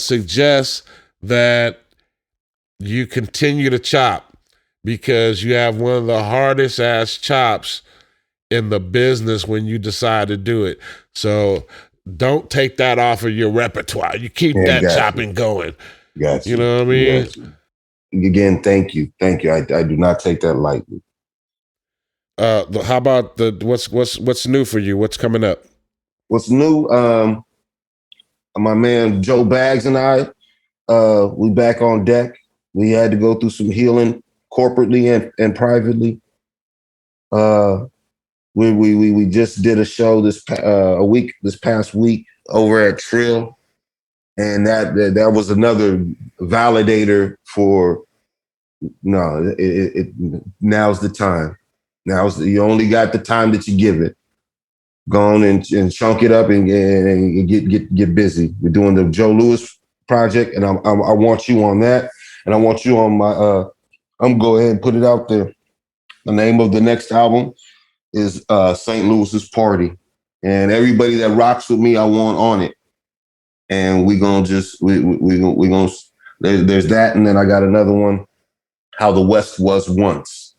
suggest that you continue to chop, because you have one of the hardest ass chops in the business when you decide to do it. So don't take that off of your repertoire. You keep that chopping going. Gotcha. You know what I mean? Gotcha. Again, thank you. I do not take that lightly. How about what's new for you? What's coming up? What's new? My man Joe Baggs and I, we back on deck. We had to go through some healing corporately and privately. We just did a show this past week over at Trill, and that was another validator for now's the time. You only got the time that you give it. Go on and chunk it up and get busy. We're doing the Joe Lewis project, and I want you on that, and I want you on my. I'm gonna go ahead and put it out there. The name of the next album is St. Louis's Party, and everybody that rocks with me, I want on it. And we gonna there's that, and then I got another one, How the West Was Once.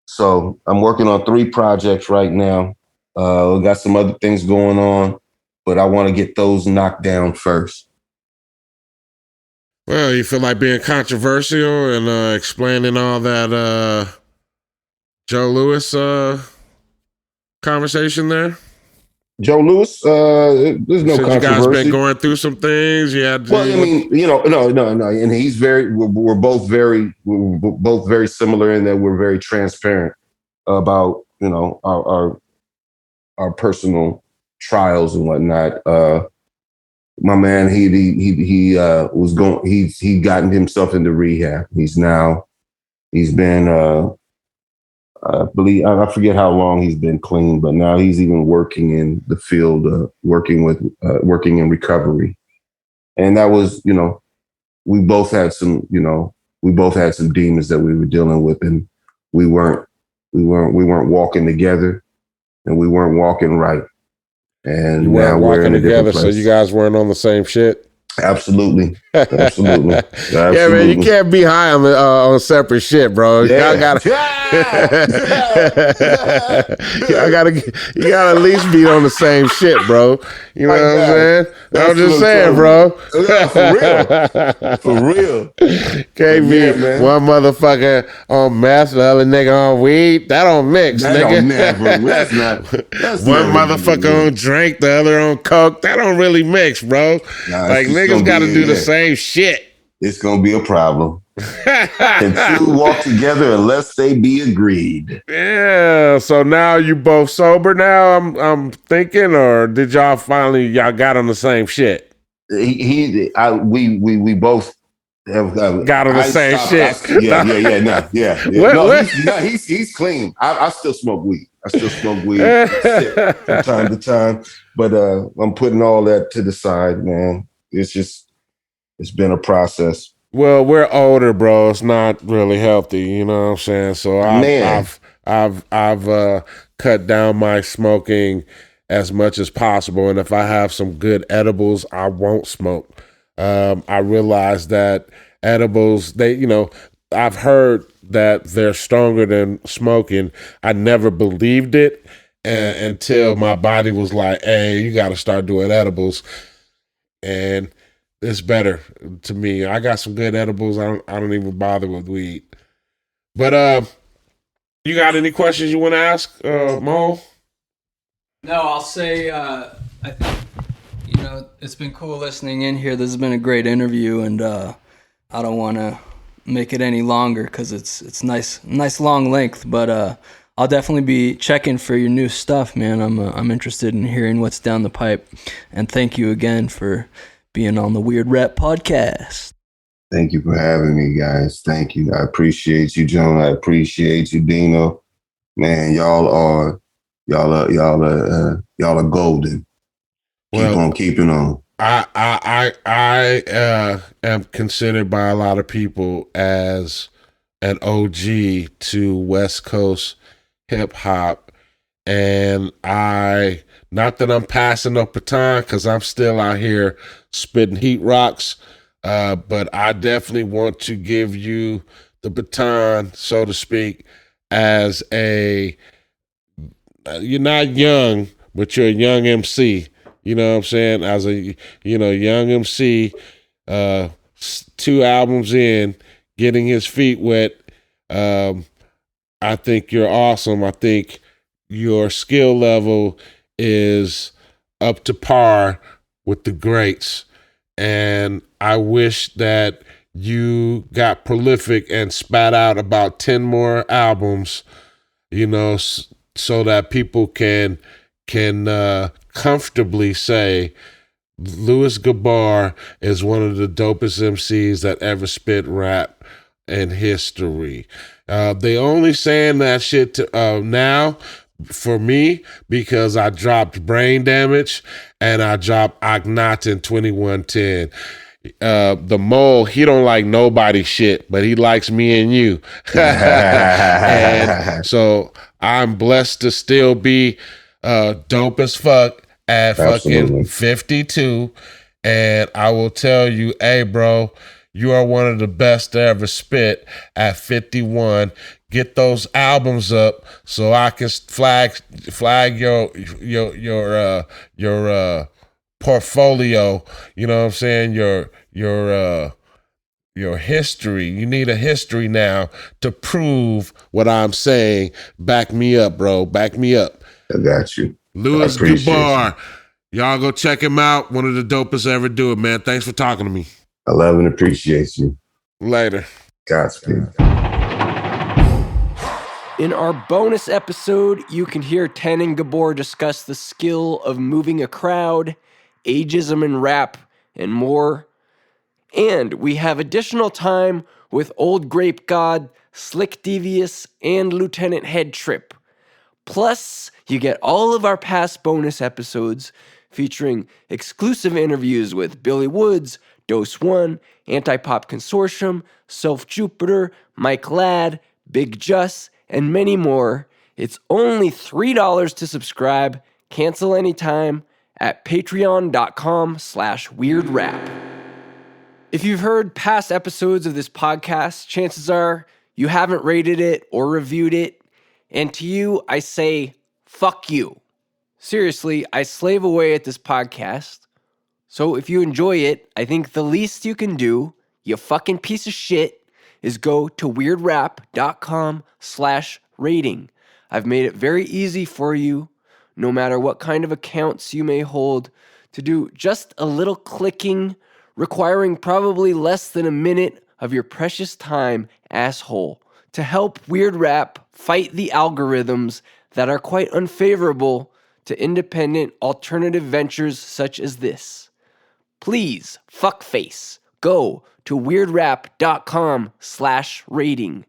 So I'm working on 3 projects right now. We got some other things going on, but I want to get those knocked down first. Well, you feel like being controversial and explaining all that Joe Lewis conversation there? Joe Lewis, there's no controversy. You guys been going through some things. Well, I mean, no, and he's we're both very similar in that we're very transparent about our personal trials and whatnot. My man, he gotten himself into rehab. He's been I forget how long he's been clean, but now he's even working in the field, working in recovery. And that was, we both had some demons that we were dealing with, and we weren't walking together, and we weren't walking right. And you weren't walking together, so you guys weren't on the same shit. Absolutely. Yeah, man, you can't be high on separate shit, bro. Yeah. You gotta at least be on the same shit, bro. You know what I'm saying? I'm just saying, bro. For real. Can't be one motherfucker on meth, the other nigga on weed. That don't mix, nigga. That's one motherfucker on drink, the other on coke. That don't really mix, bro. Like niggas got to do the same shit. It's gonna be a problem. Can two walk together unless they be agreed? Yeah. So now you both sober now? I'm thinking, or did y'all got on the same shit? We both have got on the same shit. He's clean. I still smoke weed. From time to time, but I'm putting all that to the side, man. It's been a process. Well, we're older, bro. It's not really healthy, you know what I'm saying? So I've cut down my smoking as much as possible, and if I have some good edibles, I won't smoke. I realize that edibles, I've heard that they're stronger than smoking. I never believed it until my body was like, "Hey, you got to start doing edibles," and it's better to me. I got some good edibles. I don't even bother with weed. But you got any questions you want to ask, Mo? No, I'll say I think it's been cool listening in here. This has been a great interview, and I don't want to make it any longer because it's nice long length. But I'll definitely be checking for your new stuff, man. I'm interested in hearing what's down the pipe, and thank you again for being on the Weird Rap Podcast. Thank you for having me, guys. Thank you. I appreciate you, Joan. I appreciate you, Dino. Man, y'all are y'all are golden. Well, keep on keeping on. I am considered by a lot of people as an OG to West Coast hip hop, and not that I'm passing no baton because I'm still out here spitting heat rocks, but I definitely want to give you the baton, so to speak, as you're not young, but you're a young MC. You know what I'm saying? As a young MC, 2 albums in, getting his feet wet. I think you're awesome. I think your skill level is up to par with the greats. And I wish that you got prolific and spat out about 10 more albums, so that people can comfortably say Louis Gibbor is one of the dopest MCs that ever spit rap in history. They only saying that shit now for me because I dropped Brain Damage and I dropped Akhenaten 2110. The Mole, he don't like nobody shit, but he likes me and you. And so I'm blessed to still be dope as fuck at fucking 52. And I will tell you, hey, bro, you are one of the best to ever spit at 51. Get those albums up so I can flag your portfolio. You know what I'm saying? Your history. You need a history now to prove what I'm saying. Back me up, bro. Back me up. I got you. Louis Gibbor. Y'all go check him out. One of the dopest ever do it, man. Thanks for talking to me. I love and appreciate you. Later. Godspeed. In our bonus episode, you can hear Ten and Gibbor discuss the skill of moving a crowd, ageism in rap, and more. And we have additional time with Old Grape God, Slick Devious, and Lt Headtrip. Plus, you get all of our past bonus episodes featuring exclusive interviews with Billy Woods, Dose One, Anti-Pop Consortium, Self Jupiter, Mike Ladd, Big Juss, and many more. It's only $3 to subscribe. Cancel anytime at patreon.com/weirdrap. If you've heard past episodes of this podcast, chances are you haven't rated it or reviewed it. And to you, I say, fuck you. Seriously, I slave away at this podcast. So if you enjoy it, I think the least you can do, you fucking piece of shit, is go to weirdrap.com/rating. I've made it very easy for you, no matter what kind of accounts you may hold, to do just a little clicking, requiring probably less than a minute of your precious time, asshole, to help Weird Rap fight the algorithms that are quite unfavorable to independent alternative ventures such as this. Please, fuckface, go to weirdrap.com/rating.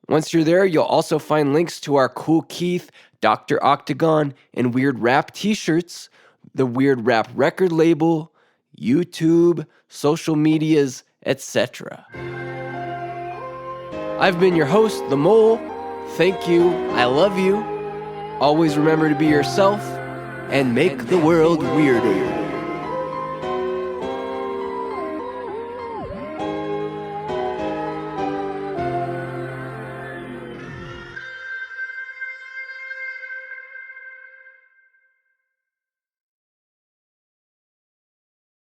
Once you're there, you'll also find links to our Cool Keith, Dr. Octagon, and Weird Rap t-shirts, the Weird Rap record label, YouTube, social medias, etc. I've been your host, The Mole. Thank you. I love you. Always remember to be yourself and make the world weirder.